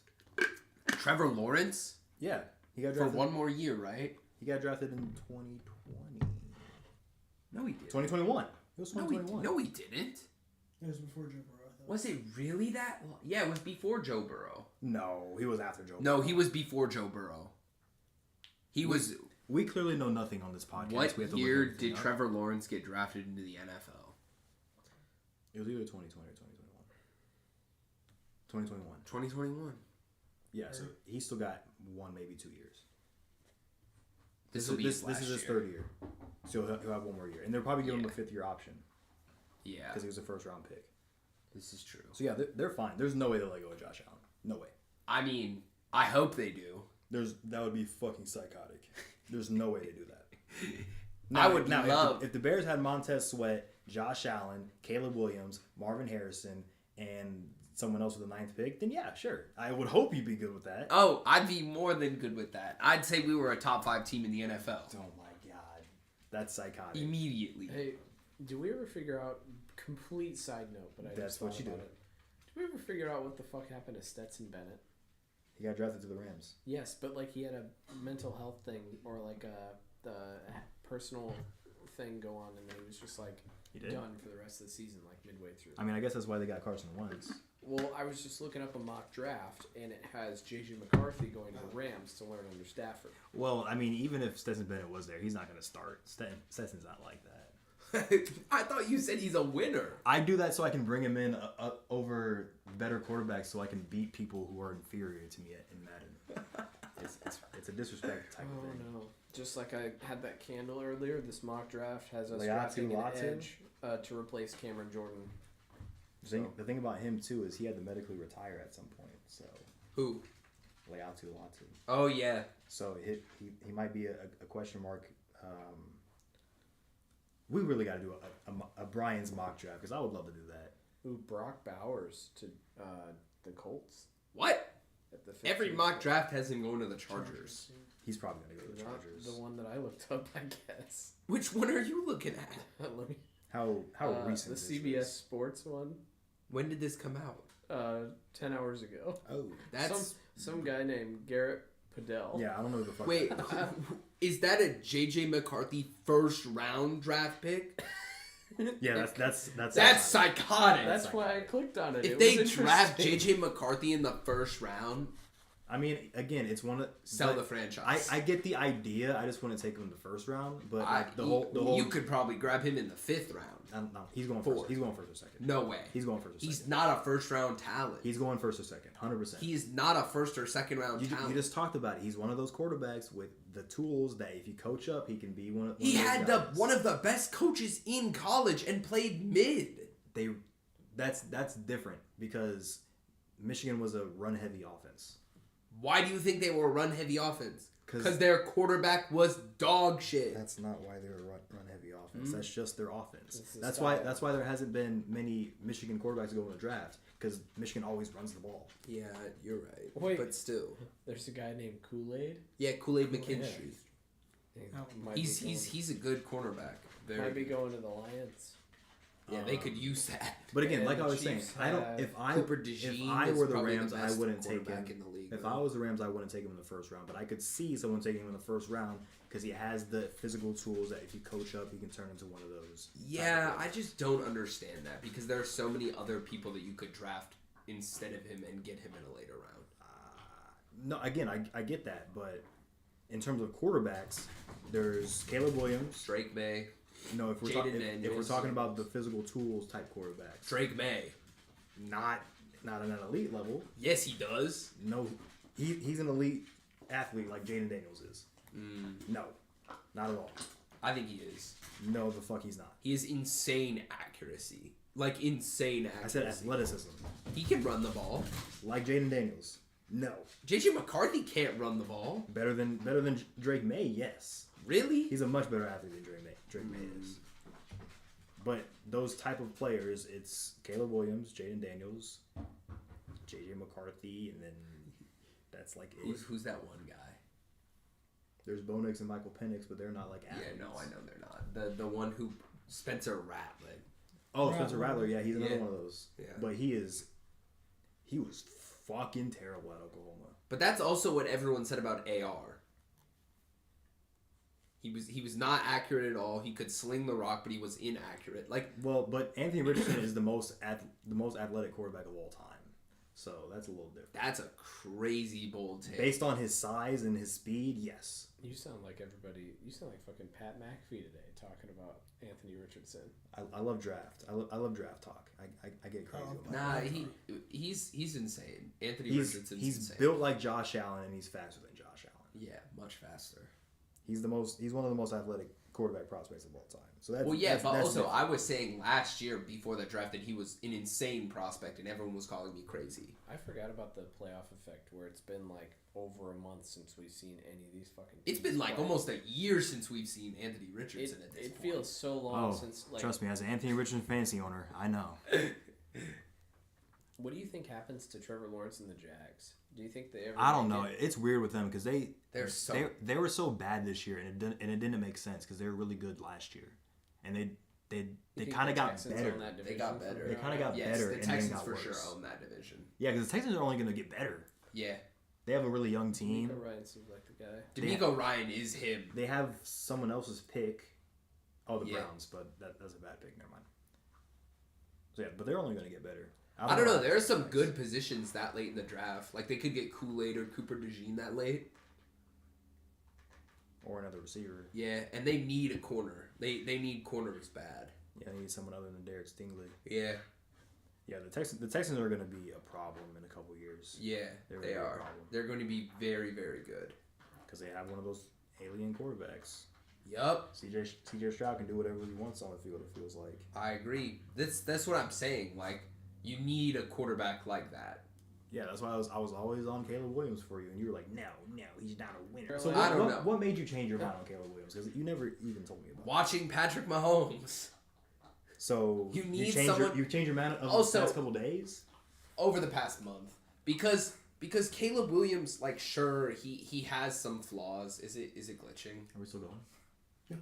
Trevor Lawrence Yeah, he got for drafted. one more year, right? He got drafted in 2020. No, he didn't. 2021. It was No, 2021. no, he didn't. It was before Joe Burrow. I thought. Was it really that long? Yeah, it was before Joe Burrow. No, he was after Joe. No, he was before Joe Burrow. He was. We clearly know nothing on this podcast. What we have to year look everything did up. Trevor Lawrence get drafted into the NFL? It was either 2020 or 2021. 2021. 2021. Yeah, so he still got 1, maybe 2 years. This will be his This last is his year. 3rd year, so he'll have 1 more year, and they'll probably give him a 5th-year option Yeah, because he was a first-round pick. this is true. So yeah, they're fine. There's no way they'll let go of Josh Allen. No way. I mean, I hope they do. That would be fucking psychotic. There's no way to do that. I would now, love- if the Bears had Montez Sweat, Josh Allen, Caleb Williams, Marvin Harrison, and someone else with the 9th pick, then yeah, sure. I would hope you'd be good with that. Oh, I'd be more than good with that. I'd say we were a top 5 team in the NFL. Oh my god, that's psychotic. Immediately. Hey, do we ever figure out? Complete side note, but I That's just what thought you do. about it. Did we ever figure out what the fuck happened to Stetson Bennett? He got drafted to the Rams. Yes, but like he had a mental health thing or like the personal thing go on, and then he was just like He did. done for the rest of the season, like midway through. I mean, I guess that's why they got Carson Wentz. Well, I was just looking up a mock draft, and it has J.J. McCarthy going to the Rams to learn under Stafford. Well, I mean, even if Stetson Bennett was there, he's not going to start. Stetson's not like that. I thought you said he's a winner. I do that so I can bring him in over better quarterbacks, so I can beat people who are inferior to me in Madden. It's a disrespect type of thing. Oh no! Just like I had that candle earlier, this mock draft has us Leatu drafting an Latu? edge to replace Cameron Jordan. The thing about him too is he had to medically retire at some point. So Who? Leatu Latu. Oh, yeah. So he might be a question mark. We really got to do a Brian's mock draft because I would love to do that. Ooh, Brock Bowers to the Colts What? at the 15th. Every mock draft has him going to the Chargers. He's probably gonna go to the Not Chargers. the one that I looked up, I guess. Which one are you looking at? Let me. How recent? The is CBS this? Sports one. When did this come out? 10 hours ago. Oh, That's Some guy named Garrett Padell. yeah. I don't know who the fuck. wait. Is that a JJ McCarthy first round draft pick? Yeah, that's That's psychotic. That's why I clicked on it. If It they was draft interesting. JJ McCarthy in the first round, I mean, again, it's one of sell but the franchise. I get the idea. I just want to take him in the first round, but like, the whole you could probably grab him in the 5th round. No, he's going Four. first. He's going first or second. No way. He's going first or He's second. not a first round talent. He's going first or second. 100%. He's not a first or second round You talent. just talked about it. He's one of those quarterbacks with the tools that if you coach up, he can be one of. He of those had guys. one of the best coaches in college and played mid. That's different because Michigan was a run heavy offense. Why do you think they were a run heavy offense? 'Cause- Because their quarterback was dog shit. That's not why they were run heavy offense. Mm-hmm. That's just their offense. It's the That's style. why there hasn't been many Michigan quarterbacks go in the draft because Michigan always runs the ball. Yeah, you're right. Wait. But still. There's a guy named Kool-Aid. Yeah, Kool-Aid McKinstry. Might be He's a good cornerback. going, Very might be good. going to the Lions. Yeah, they could use that. But again, And like I the was saying, Chiefs I don't. have If I Cooper if DeJean I is were the probably Rams, I best wouldn't take him. quarterback in the league. If though. I was the Rams, I wouldn't take him in the first round. But I could see someone taking him in the first round because he has the physical tools that if you coach up, he can turn into one of those. Yeah, type I of just don't understand that because there are so many other people that you could draft instead of him and get him in a later round. No, again, I get that, but in terms of quarterbacks, there's Caleb Williams, Drake May. No, if we're, Jaden if we're Daniels. talking about the physical tools type quarterbacks, Drake May. not on an elite level. Yes, he does. No, he's an elite athlete like Jaden Daniels is. No, not at all. I think he is. No, the fuck he's not. He has insane accuracy. Like, insane accuracy. I said athleticism. He can run the ball. Like Jaden Daniels. No. JJ McCarthy can't run the ball. Better than Drake May, yes. Really? He's a much better athlete than Drake May is. But those type of players, it's Caleb Williams, Jaden Daniels, JJ McCarthy, and then that's like it. Who's that one guy? There's Bo Nix and Michael Penix, but they're not like athletes. Yeah, no, I know they're not. The one who Spencer Rattler. Oh, Spencer Rattler, yeah, he's another Yeah. one of those. Yeah. But he was fucking terrible at Oklahoma. But that's also what everyone said about AR. He was not accurate at all. He could sling the rock, but he was inaccurate. Like, Well, but Anthony Richardson is the most athletic quarterback of all time. So that's a little different. that's a crazy bold take. Based on his size and his speed, yes. You sound like everybody. You sound like fucking Pat McAfee today talking about Anthony Richardson. I love draft. I love draft talk. I get crazy about Nah, it. he's insane. Anthony He's Richardson's insane. built like Josh Allen, and he's faster than Josh Allen. Yeah, much faster. He's one of the most athletic quarterback prospects of all time. So that's Well, yeah, but that's also different. I was saying last year before the draft that he was an insane prospect, and everyone was calling me crazy. I forgot about the playoff effect where it's been like over a month since we've seen any of these fucking. It's teams been like play. almost a year since we've seen Anthony Richardson at this It point. feels so long since. Like, trust me, as an Anthony Richardson fantasy owner, I know. What do you think happens to Trevor Lawrence and the Jags? Do you think they ever? I don't make know. it? It's weird with them because they were so bad this year, and it didn't make sense because they were really good last year, and they You think kind of the got Texans better. own that They division got from better. They kind of got Yes, better, the and Texans then got for worse. sure own that division. Yeah, because the Texans are only going to get better. Yeah, They have a really young team. D'Amico Ryan seems like the guy. D'Amico Ryan is him. They have someone else's pick. Oh, the Yeah. Browns, but that's a bad pick. Never mind. So yeah, but they're only going to get better. I don't know. There are some good positions that late in the draft. Like they could get Kool-Aid or Cooper DeJean that late. Or another receiver. Yeah, and they need a corner. They need corners bad. Yeah, they need someone other than Derek Stingley. Yeah, Yeah, the Texans are going to be a problem in a couple years. yeah, They're they gonna be a are. problem. They're going to be very, very good. Because they have one of those alien quarterbacks. Yup, CJ Stroud can do whatever he wants on the field, it feels like. I agree. That's what I'm saying. Like you need a quarterback like that. Yeah, that's why I was always on Caleb Williams for you, and you were like, no, he's not a winner. So I don't know. What made you change your mind on Caleb Williams? Because you never even told me about it. Watching Patrick Mahomes So You need changed someone- you changed your mind of Also- the past couple days? over the past month because Caleb Williams, like, sure he has some flaws. Is it glitching? Are we still going? Yeah.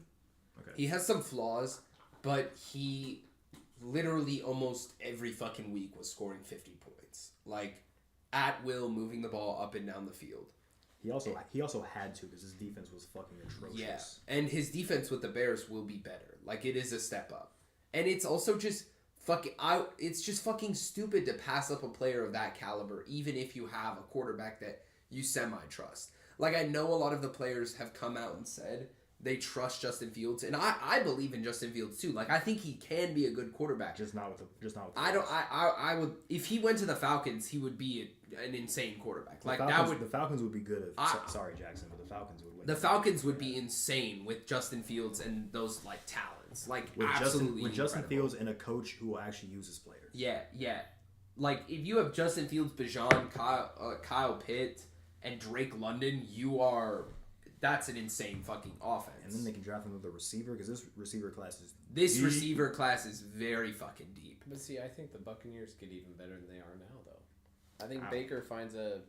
Okay. He has some flaws, but he literally almost every fucking week was scoring 50 points. Like, at will, moving the ball up and down the field. He also had to because his defense was fucking atrocious. Yeah. And his defense with the Bears will be better. Like, it is a step up. And it's also just it's just fucking stupid to pass up a player of that caliber, even if you have a quarterback that you semi-trust. Like, I know a lot of the players have come out and said they trust Justin Fields, and I believe in Justin Fields too. Like, I think he can be a good quarterback. Just not with the I would if he went to the Falcons, he would be an insane quarterback. Like the Falcons would be good if sorry Jackson, but the Falcons would win. The Falcons would be insane with Justin Fields and those like talents. Like with absolutely Justin incredible. Fields and a coach who will actually use his players. Yeah. Like if you have Justin Fields, Bijan, Kyle Pitt, and Drake London, that's an insane fucking offense. And then they can draft another receiver because this receiver class is receiver class is very fucking deep. But see, I think the Buccaneers get even better than they are now, though. I think Baker finds a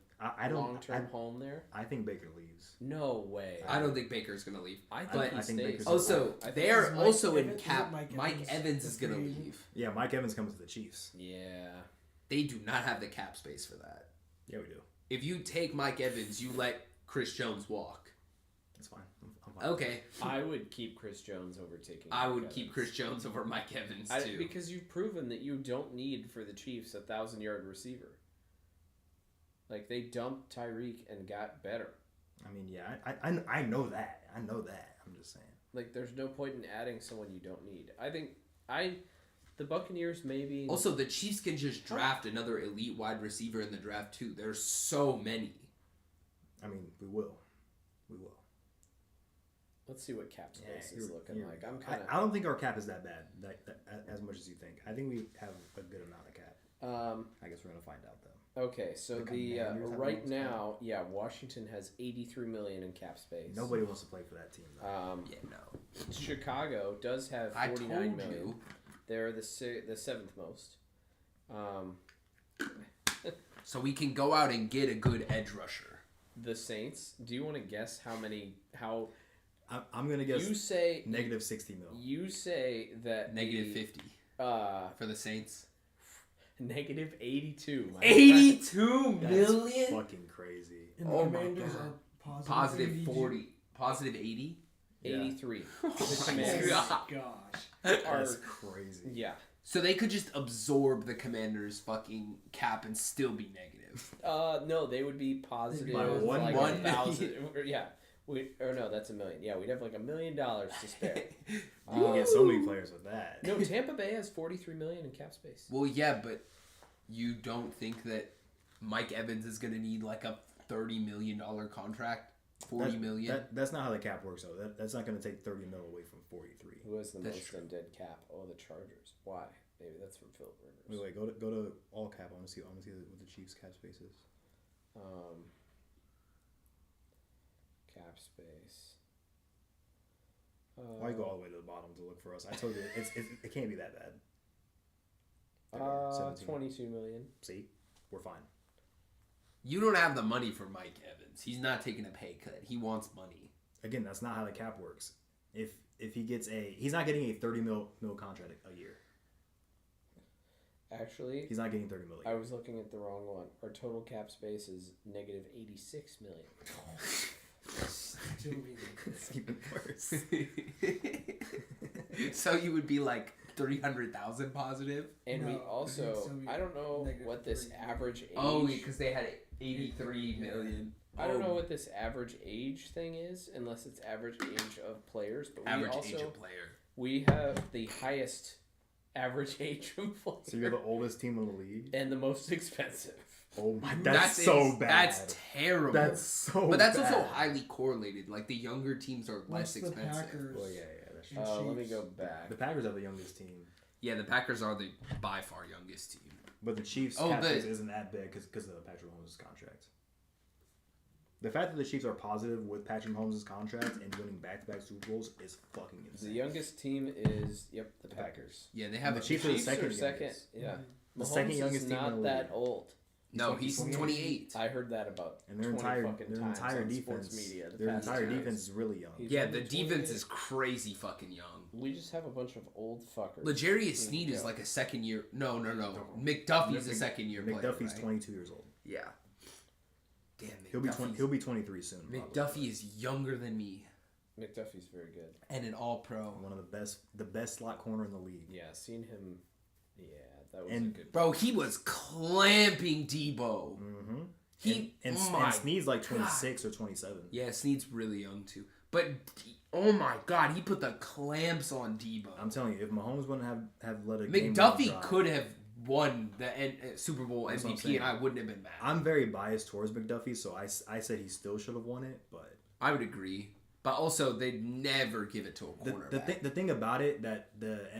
long-term home there. I think Baker leaves. No way. I don't think Baker's gonna leave. I think but he I think stays. Baker's- also, I think they're Is Mike also in Evans- is it cap. Mike Mike Evans Evans is that's gonna free agent? leave. Yeah, Mike Evans comes to the Chiefs. Yeah. They do not have the cap space for that. Yeah, we do. If you take Mike Evans, you let Chris Jones walk. That's fine. I'm fine. Okay. I would keep Chris Jones over taking. I Mike would Evans. keep Chris Jones over Mike Evans too. Because you've proven that you don't need for the Chiefs a 1,000-yard receiver. Like they dumped Tyreek and got better. I mean, yeah, I know that. I know that. I'm just saying. Like, there's no point in adding someone you don't need. I think the Buccaneers maybe. Also, the Chiefs can just draft another elite wide receiver in the draft too. There's so many. I mean, we will. Let's see what cap space is here- looking here we like. go. I'm kind of. I don't think our cap is that bad, as much as you think. I think we have a good amount of cap. I guess we're gonna find out though. Okay, so The the Commanders have right the most now, Washington has 83 million in cap space. Nobody wants to play for that team. Though. Yeah, no. Chicago does have I 49 told million. you. They're the seventh most. So we can go out and get a good edge rusher. The Saints. Do you want to guess how many? How I'm gonna guess you say negative 60 mil. You say that Negative the, 50 for for the Saints. negative 82. my 82 That's million? fucking crazy. And the Oh my Commanders God. are Positive 80. 40. Positive 80? Yeah. 83. Oh The my Commanders God. Gosh. are That's crazy. yeah. So they could just absorb the Commanders' fucking cap and still be negative. No, they would be positive. By one like million. 1,000. Yeah. No, that's $1 million. Yeah, we'd have like $1 million to spare. You can get so many players with that. No, Tampa Bay has 43 million in cap space. Well, yeah, but you don't think that Mike Evans is going to need like a $30 million contract? $40 million? That's not how the cap works, though. That's not going to take 30 mil away from 43. Who has the That's most true. in dead cap? Oh, the Chargers. Why? Maybe that's from Philip Rivers. Wait, go to all cap. I want to see what the Chiefs cap space is. Cap space. Why you go all the way to the bottom to look for us? I told you it can't be that bad. 17. 22 million. See, we're fine. You don't have the money for Mike Evans. He's not taking a pay cut. He wants money. Again, that's not how the cap works. If he gets he's not getting a 30 mil contract a year. Actually, He's not getting 30 mil a I year. was looking at the wrong one. Our total cap space is negative 86 million. It's even worse. So you would be like 300,000 positive? And we No, 'cause also, it'd still be I don't know negative what this 30. average age. Oh, because they had 83 million. I don't know what this average age thing is, unless it's average age of players. But Average we also age of player. we have the highest average age of players So you're the oldest team in the league. and the most expensive. Oh my, that's so bad. That's terrible. That's so. But that's bad. also highly correlated. Like the younger teams are less What's the expensive. Packers? Well, yeah, that's true. And Let me Chiefs. go back. The Packers have the youngest team, Yeah, the Packers are the by far youngest team. but the Chiefs' Oh, cap the- space isn't that big because of Patrick Mahomes' contract. The fact that the Chiefs are positive with Patrick Mahomes' contract and winning back-to-back Super Bowls is fucking The insane. youngest team is the Packers. Yeah, they have The a Chiefs are the second are second. youngest. Yeah, The Mahomes second youngest is team in not the that league. old. No, he's 28. I heard that about And their 20 entire fucking their times entire on defense, sports media. the their past entire years. defense is really young. He's Yeah, only the defense 28. is crazy fucking young. We just have a bunch of old fuckers. L'Jarius Sneed is Yeah. like a second year. No. McDuffie's a second year player. McDuffie's right? 22 years old. Yeah. Damn, He'll be 23 soon. probably. McDuffie is younger than me McDuffie's very good. and an All Pro. One of the best slot corner in the league. Yeah, seen him. Yeah, that was And- a good. Bro, he was clamping Debo. Mm-hmm. He and oh my Sneed's like 26 or 27. Yeah, Sneed's really young too. But oh my god, he put the clamps on Debo. I'm telling you, if Mahomes wouldn't have let a game McDuffie drive- could have won the Super Bowl That's what I'm MVP, saying. and I wouldn't have been mad. I'm very biased towards McDuffie, so I said he still should have won it, but I would agree, but also they'd never give it to a cornerback. the thing about it that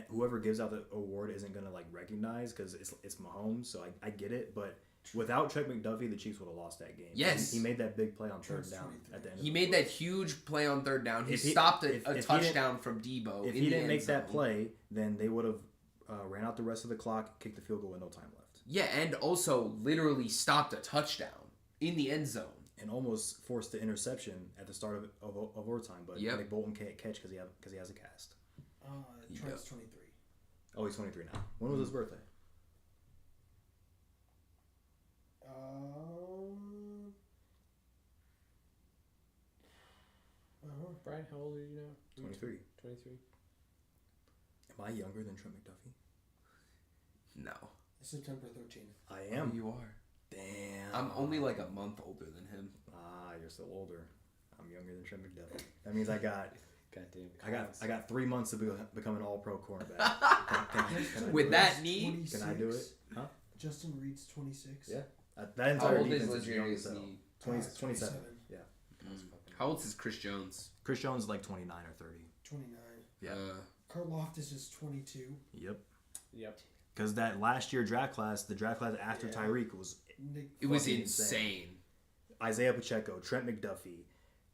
whoever gives out the award isn't gonna like recognize because it's Mahomes, so I get it, but without Trent McDuffie, the Chiefs would have lost that game. Yes. he made that big play on third Trent's down 23. at the end. He of made the that huge play on third down. He If he- stopped if a he touchdown from Debo. If in he the didn't end make that zone. play, then they would have ran out the rest of the clock, kicked the field goal with no time left, Yeah, and also literally stopped a touchdown in the end zone. and almost forced the interception at the start of overtime. But Yep. Nick Bolton can't catch because he has a cast. Trent's 23. Oh, he's 23 now. When was his birthday? Brian, how old are you now? 23. 23. Am I younger than Trent McDuffie? No. September 13th. I am. You are. Damn. I'm only like a month older than him. Ah, you're still older. I'm younger than Trent McDuffie. That means I got Goddamn. I got 3 months to become an all-pro cornerback. Can I With do that it? knee, Can I do it? Huh? Justin Reed's 26. Yeah. That how entire old is defense is young Legarius as hell. Need? 27. Yeah. How old is Chris Jones? Chris Jones is like 29 or 30. 29. Yeah. Karl Loftus is 22. Yep. Because that last year draft class, the draft class after Tyreek was It was fucking insane. Isaiah Pacheco, Trent McDuffie,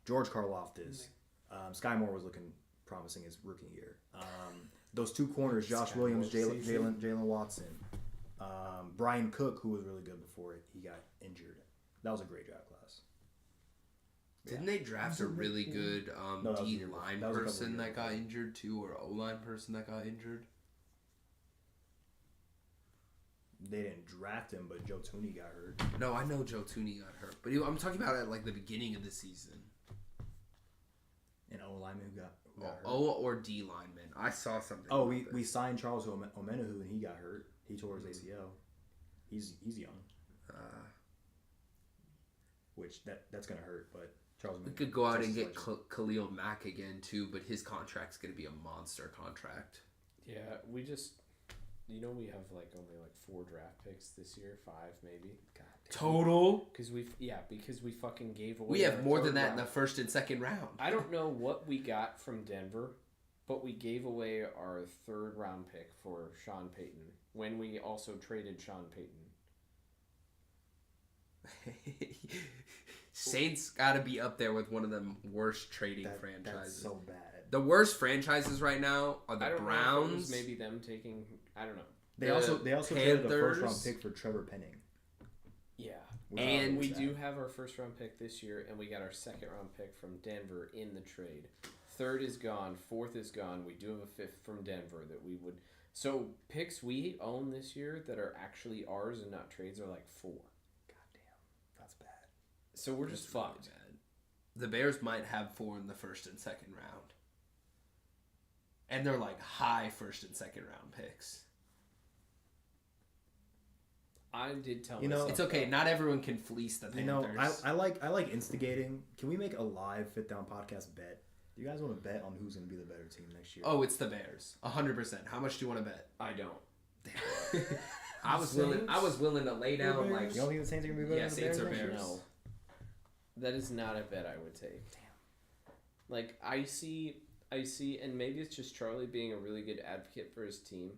George Karlaftis. Sky Moore was looking promising his rookie year. Those two corners, Josh Williams, Jalen Watson, Brian Cook, who was really good before he got injured. That was a great draft class. Didn't they draft a really good No, that was D the year line before. That was a couple person years that got before. injured too, or O line person that got injured? They didn't draft him, but Joe Tooney got hurt. No, I know Joe Tooney got hurt, but I'm talking about at like the beginning of the season. An O lineman who got hurt. O or D lineman. I saw something. Oh, about we this. signed Charles Omenihu and he got hurt. He tore his ACL. He's young, which that's gonna hurt. But Charles We Omenihu, could go out and Texas get legend. Khalil Mack again too, but his contract's gonna be a monster contract. Yeah, we just, we have like only like 4 draft picks this year, 5 maybe. God damn. Total. Because we fucking gave away. We have our more third than that in round. the first and second round. I don't know what we got from Denver, but we gave away our 3rd round pick for Sean Payton when we also traded Sean Payton. Saints got to be up there with one of the worst trading franchises. That's so bad. The worst franchises right now are I the don't know if it Browns. was maybe them taking. I don't know. They The also traded a first round Panthers. pick for Trevor Penning. Yeah. And we do have our 1st round pick this year, and we got our 2nd round pick from Denver in the trade. 3rd is gone. 4th is gone. We do have a 5th from Denver that we would. So picks we own this year that are actually ours and not trades are like 4. That's bad. So we're just That's really fucked. bad. The Bears might have 4 in the first and second round. And they're like high first and second round picks. I did tell You know, myself It's okay. that. Not everyone can fleece the You know, Panthers. I like instigating. Can we make a live Fit Down podcast bet? Do you guys want to bet on who's going to be the better team next year? Oh, it's the Bears. 100%. How much do you want to bet? I don't. I was willing to lay down Bears? like You don't think the Saints are going to be better Yeah, than the Saints Bears are next year? Bears. No. That is not a bet I would take. Damn. Like I see, and maybe it's just Charlie being a really good advocate for his team,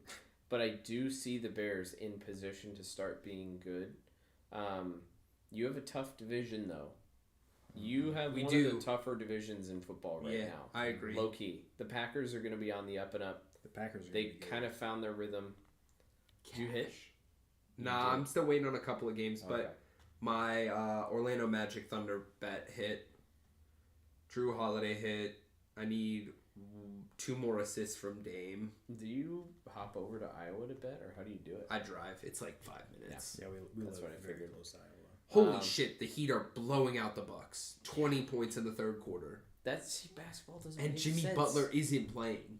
but I do see the Bears in position to start being good. You have a tough division though. You have We one do. of the tougher divisions in football right Yeah, now. I agree. Low key, the Packers are going to be on the up and up. The Packers are They gonna be good. kind of found their rhythm. Did you hit? Nah, did. I'm still waiting on a couple of games, Okay. but my Orlando Magic Thunder bet hit. Drew Holiday hit. I need 2 more assists from Dame. Do you hop over to Iowa to bet, or how do you do it? I drive. It's like 5 minutes. Yeah, we That's live what I very figured. close to Iowa. Holy shit, the Heat are blowing out the Bucks. 20 points in the third quarter. That's basketball doesn't And make Jimmy sense. Butler isn't playing.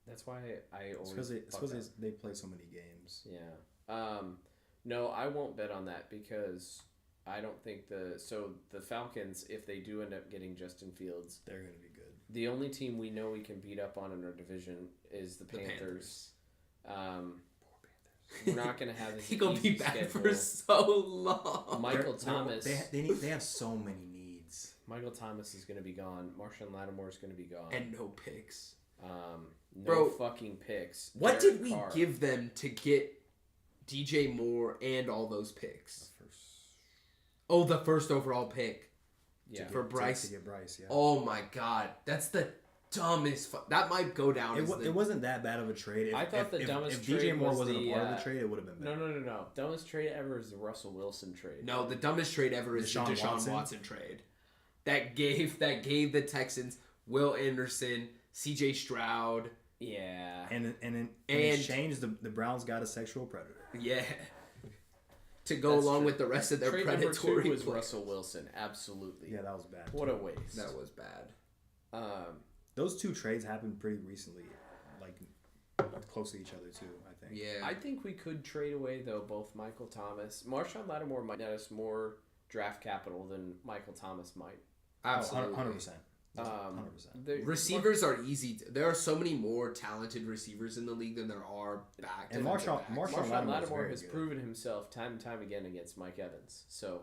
That's why I always. It's fuck because up. they play so many games. Yeah. No, I won't bet on that because I don't think the Falcons, if they do end up getting Justin Fields, They're going to be good. the only team we know we can beat up on in our division is the Panthers. We're not going to have this. He's going to be easy back schedule. for so long. Michael Thomas. They have so many needs. Michael Thomas is going to be gone. Marshawn Lattimore is going to be gone. And no picks. No Bro, fucking picks. What Derek did we Carr. give them to get DJ Moore and all those picks? Oh, the first overall pick Yeah. for Bryce. To get Bryce, yeah. Oh my god. That's the dumbest. That might go down as It wasn't that bad of a trade. I thought the dumbest if DJ trade Moore was wasn't the, a part of the trade, it would have been better. No. Dumbest trade ever is the Russell Wilson trade. No, the dumbest trade ever is the Deshaun Deshaun Watson. Watson trade. That gave the Texans Will Anderson, CJ Stroud. Yeah. And in exchange, the Browns got a sexual predator. Yeah. To go That's along true. with the rest of their Trade number predatory 2 was players. Russell Wilson. Absolutely. Yeah, that was bad. What a waste. That was bad. Those 2 trades happened pretty recently, like close to each other too. I think. Yeah. I think we could trade away though both Michael Thomas. Marshawn Lattimore might net us more draft capital than Michael Thomas might. Absolutely. 100%. 100%. Receivers are easy. There are so many more talented receivers in the league than there are back. And defensive Marshall backs. Lattimore has good. proven himself time and time again against Mike Evans. So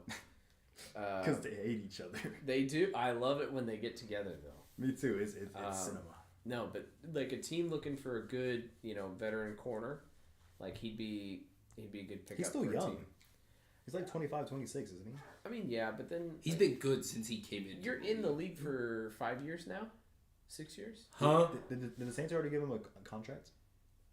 Because they hate each other. they do. I love it when they get together, though. Me too. It's cinema. No, but like a team looking for a good, veteran corner, like he'd be a good pickup. He's still for a young. team. He's like 25, 26, isn't he? I mean, yeah, but then He's been good since he came in. You're in the league for 5 years now, 6 years. Huh? Did the Saints already give him a contract?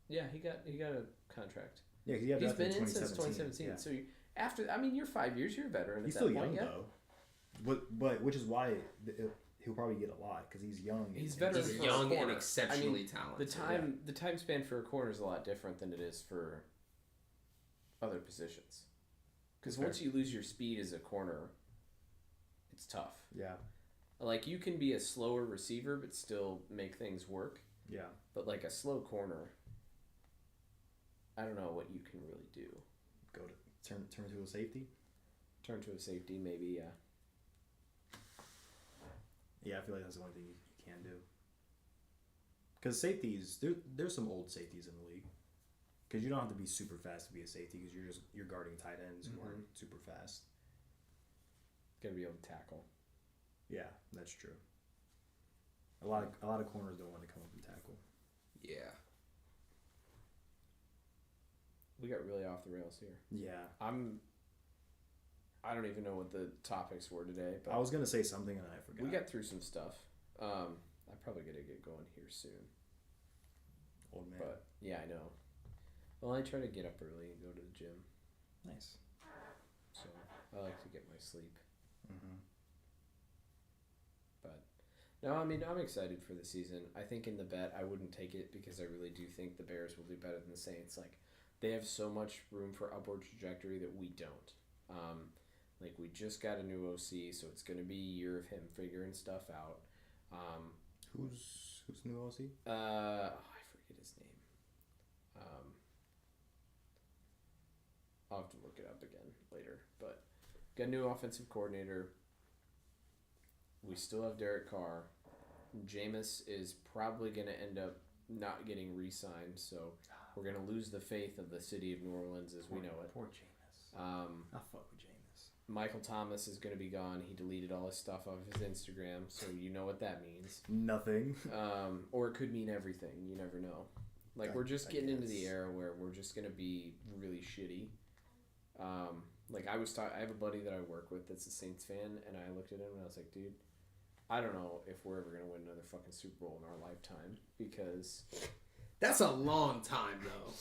Yeah, he got a contract. Yeah, he He's been in since 2017. Yeah. So you're 5 years. You're a veteran. He's at still that point, young yeah? though. But which is why he'll probably get a lot because he's young. He's and- veteran. He's for a young and corner. exceptionally The talented. the time span for a corner is a lot different than it is for other positions. Because Fair. once you lose your speed as a corner, it's tough. Yeah, Like you can be a slower receiver but still make things work. yeah. But like a slow corner, I don't know what you can really do. Go to turn to a safety. Turn to a safety, maybe. Yeah. Yeah, I feel like that's the only thing you can do. Because safeties, there's some old safeties in the league. Because you don't have to be super fast to be a safety. Because you're guarding tight ends who aren't super fast. Gotta be able to tackle. Yeah, that's true. A lot of corners don't want to come up and tackle. Yeah. We got really off the rails here. Yeah, I don't even know what the topics were today, but I was gonna say something and I forgot. we got through some stuff. I probably gotta get going here soon. Old man. But yeah, I know. Well, I try to get up early and go to the gym, Nice. so I like to get my sleep. Mm-hmm. But no, I mean I'm excited for the season. I think in the bet I wouldn't take it because I really do think the Bears will do better than the Saints. Like they have so much room for upward trajectory that we don't. Like we just got a new OC, so it's gonna be a year of him figuring stuff out. Who's the new OC? I forget his name. I'll have to look it up again later. But got a new offensive coordinator. We still have Derek Carr. Jameis is probably going to end up not getting re-signed, so we're going to lose the faith of the city of New Orleans as we know it. Poor Jameis. Um, I fuck with Jameis. Michael Thomas is going to be gone. He deleted all his stuff off his Instagram, so you know what that means. Nothing. Or it could mean everything. You never know. Like, we're just I getting into guess. the era where we're just going to be really shitty. Like, I have a buddy that I work with that's a Saints fan, and I looked at him and I was like, dude, I don't know if we're ever going to win another fucking Super Bowl in our lifetime because... That's a long time, though.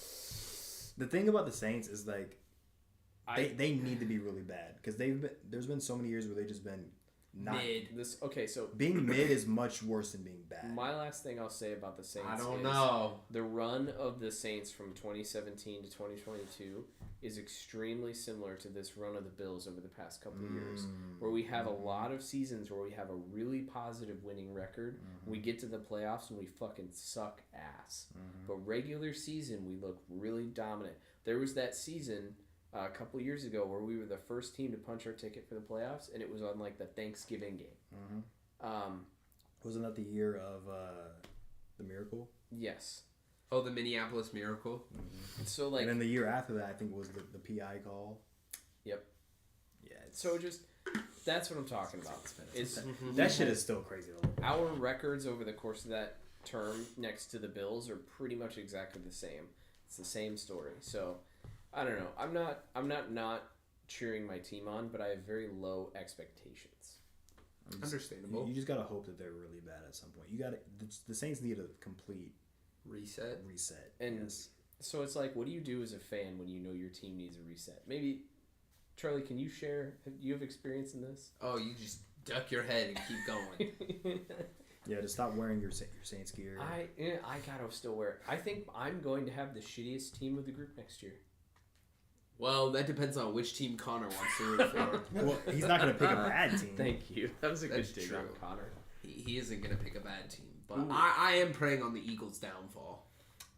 The thing about the Saints is, like, they need to be really bad because there's been so many years where they've just been not Mid. So being mid is much worse than being bad. my last thing I'll say about the Saints I don't is know. the run of the Saints from 2017 to 2022 is extremely similar to this run of the Bills over the past couple of years, where we have a lot of seasons where we have a really positive winning record. We get to the playoffs and we fucking suck ass. But regular season, we look really dominant. There was that season a couple years ago where we were the first team to punch our ticket for the playoffs, and it was on like the Thanksgiving game. Wasn't that the year of the Miracle? Yes. Oh, the Minneapolis Miracle? So like, And then the year after that, I think was the PI call. yep. Yeah. So just that's what I'm talking about. Is That shit is still crazy to look at. our records over the course of that term next to the Bills are pretty much exactly the same. It's the same story. So I don't know. I'm not cheering my team on, but I have very low expectations. Understandable. You just gotta hope that they're really bad at some point. The Saints need a complete Reset. And yes. so it's like, what do you do as a fan when you know your team needs a reset? Maybe, Charlie, can you share? Do you have experience in this? Oh, you just duck your head and keep going. Yeah, to stop wearing your Saints gear. I gotta still wear it. I think I'm going to have the shittiest team of the group next year. Well, that depends on which team Connor wants to root for. Well, he's not gonna pick a bad team. Thank you. That was a That's good dig true. on Connor. He isn't going to pick a bad team. But I am praying on the Eagles' downfall.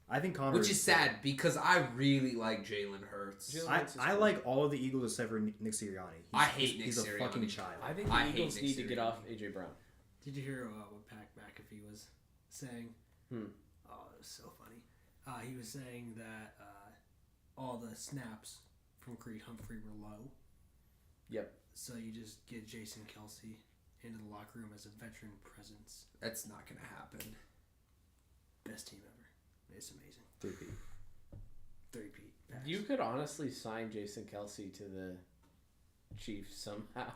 I think Connor. Which is sad because I really like Jalen Hurts. I like all of the Eagles except for Nick Sirianni. I hate Nick He's a Sirianni. fucking child. I think I the hate Eagles Nick need to get Sirianni. off AJ Brown. Did you hear what Pat McAfee was saying? Oh, it was so funny. He was saying that all the snaps from Creed Humphrey were low. Yep. So you just get Jason Kelsey into the locker room as a veteran presence. That's not gonna happen. Best team ever. It's amazing. 3-peat. You could honestly sign Jason Kelsey to the Chiefs somehow.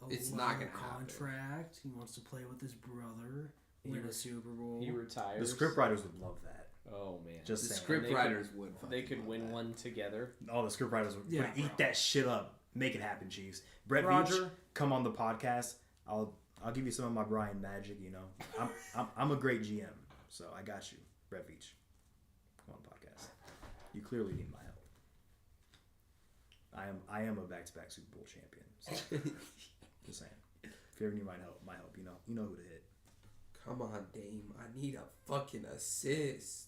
It's not gonna contract. He wants to play with his brother. Win a Super Bowl. He retires. The scriptwriters would love that. Oh man. Just The saying. scriptwriters would. They could love win that. one together. All the scriptwriters would Yeah, eat that shit up. Make it happen, Chiefs. Brett Roger. Veach, come on the podcast. I'll give you some of my Brian magic. You know, I'm a great GM, so I got you, Brett Veach. Come on the podcast. You clearly need my help. I am a back-to-back Super Bowl champion. So just saying. If you ever need my help, you know who to hit. Come on, Dame. I need a fucking assist.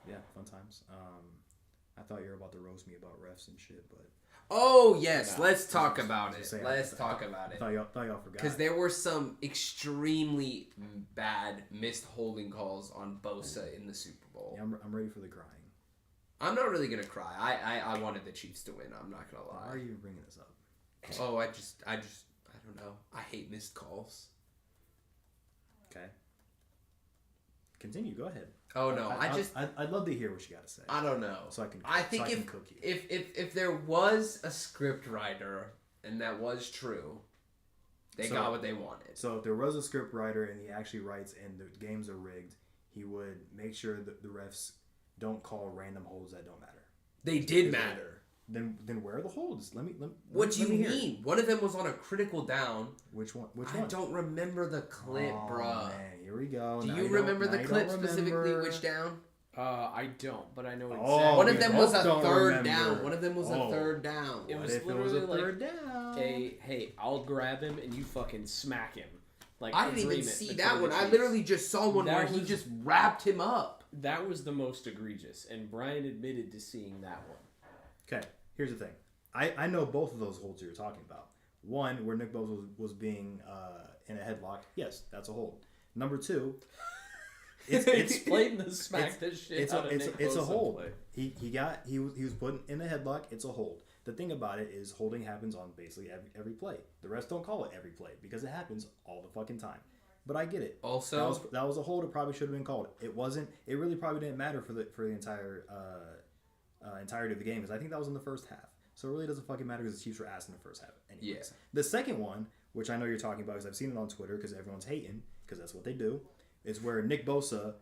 Yeah, fun times. I thought you were about to roast me about refs and shit, but Oh yes, No. let's talk about Just it. saying, Let's I talk about it. thought y'all forgot. Because there were some extremely bad missed holding calls on Bosa in the Super Bowl. Yeah, I'm ready for the crying. I'm not really gonna cry. I wanted the Chiefs to win. I'm not gonna Why lie. are you even bringing this up? Oh, I don't know. I hate missed calls. Okay. Continue. Go ahead. Oh no, I'd love to hear what you got to say. I don't know. So I can. I think so I can if cook you. if there was a script writer and that was true, they So- got what they wanted. So if there was a script writer and he actually writes and the games are rigged, he would make sure that the refs don't call random holds that don't matter. They did matter. Then where are the holds? Let me. What do let you me hear. mean? One of them was on a critical down. Which one? I don't remember the clip, Oh, bruh. man, here we go. Do Now you don't- remember now the you clip don't specifically? remember. Which down? I don't, but I know exactly. Oh, One of we them was a both don't third remember. down. One of them was a Oh. third down. It What was if it was a literally third like down? hey, I'll grab him and you fucking smack him. Like I didn't even agreement see between that the one. I Chiefs. literally just saw one That where he was- just wrapped him up. That was the most egregious, and Brian admitted to seeing that one. Okay, here's the thing. I know both of those holds you're talking about. One, where Nick Bosa was being in a headlock. Yes, that's a hold. Number two, Explain the smack the shit it's out a, of it's, Nick it's a Bosa hold. play. He was put in a headlock. It's a hold. The thing about it is holding happens on basically every play. The refs don't call it every play because it happens all the fucking time. But I get it. Also, that was a hold. It probably should have been called. It wasn't. It really probably didn't matter for the entire entirety of the game because I think that was in the first half. So it really doesn't fucking matter because the Chiefs were ass in the first half. Anyways. Yeah. The second one, which I know you're talking about because I've seen it on Twitter because everyone's hating because that's what they do, is where Nick Bosa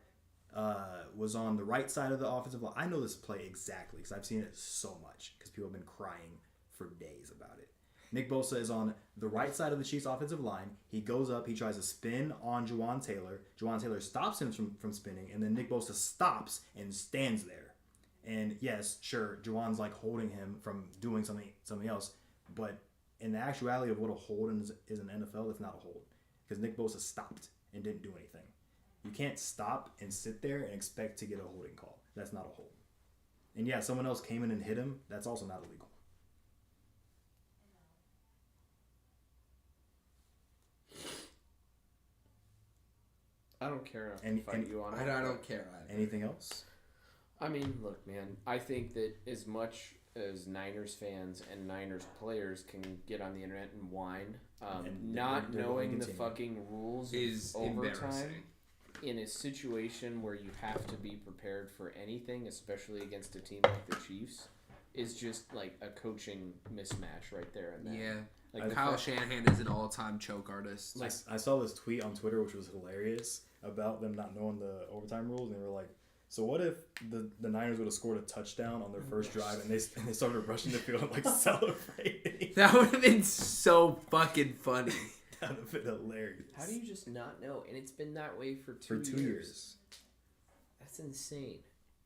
was on the right side of the offensive line. I know this play exactly because I've seen it so much because people have been crying for days about it. Nick Bosa is on the right side of the Chiefs' offensive line. He goes up. He tries to spin on Juwan Taylor. Juwan Taylor stops him from spinning, and then Nick Bosa stops and stands there. And yes, sure, Juwan's like holding him from doing something else, but in the actuality of what a hold is in NFL, it's not a hold because Nick Bosa stopped and didn't do anything. You can't stop and sit there and expect to get a holding call. That's not a hold. And yeah, someone else came in and hit him. That's also not illegal. I don't care enough to fight you on it. I don't care. Anything else? I mean, look, man. I think that as much as Niners fans and Niners players can get on the internet and whine, And not they're knowing going the to continue. fucking rules Is of overtime embarrassing. in a situation where you have to be prepared for anything, especially against a team like the Chiefs, is just like a coaching mismatch right there and then. Yeah. Like Kyle Shanahan is an all-time choke artist. I saw this tweet on Twitter, which was hilarious, about them not knowing the overtime rules, and they were like, so what if the Niners would have scored a touchdown on their first drive, and they started rushing the field and like celebrating? That would have been so fucking funny. That would have been hilarious. How do you just not know? And it's been that way for For 2 years. That's insane.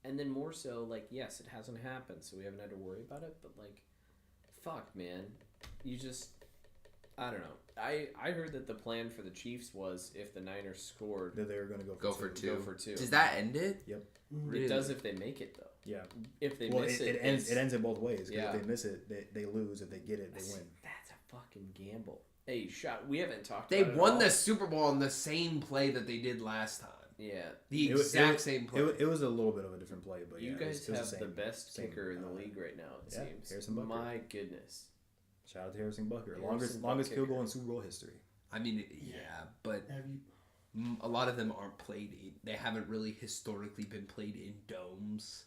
And then more so, like, yes, it hasn't happened, so we haven't had to worry about it, but, like, fuck, man. You just, I don't know. I heard that the plan for the Chiefs was if the Niners scored, That they were going to Go for two. go for two. Does that end it? Yep. Really? It does if they make it, though. Yeah. If they Well, miss it ends it's- in both ways. 'Cause Yeah. if they miss it, they lose. If they get it, they win. That's a fucking gamble. Hey, we haven't talked They about it won all. the Super Bowl on the same play that they did last time. Yeah. The exact same play. It was a little bit of a different play, but You yeah, guys it was have the the same, best same, kicker in the league right now, it yeah, seems. Harrison Butker. My goodness. Shout out to Harrison Butker. Harrison Longest field Butker. goal in Super Bowl history. I mean, yeah, but Have you? a lot of them aren't played. They haven't really historically been played in domes.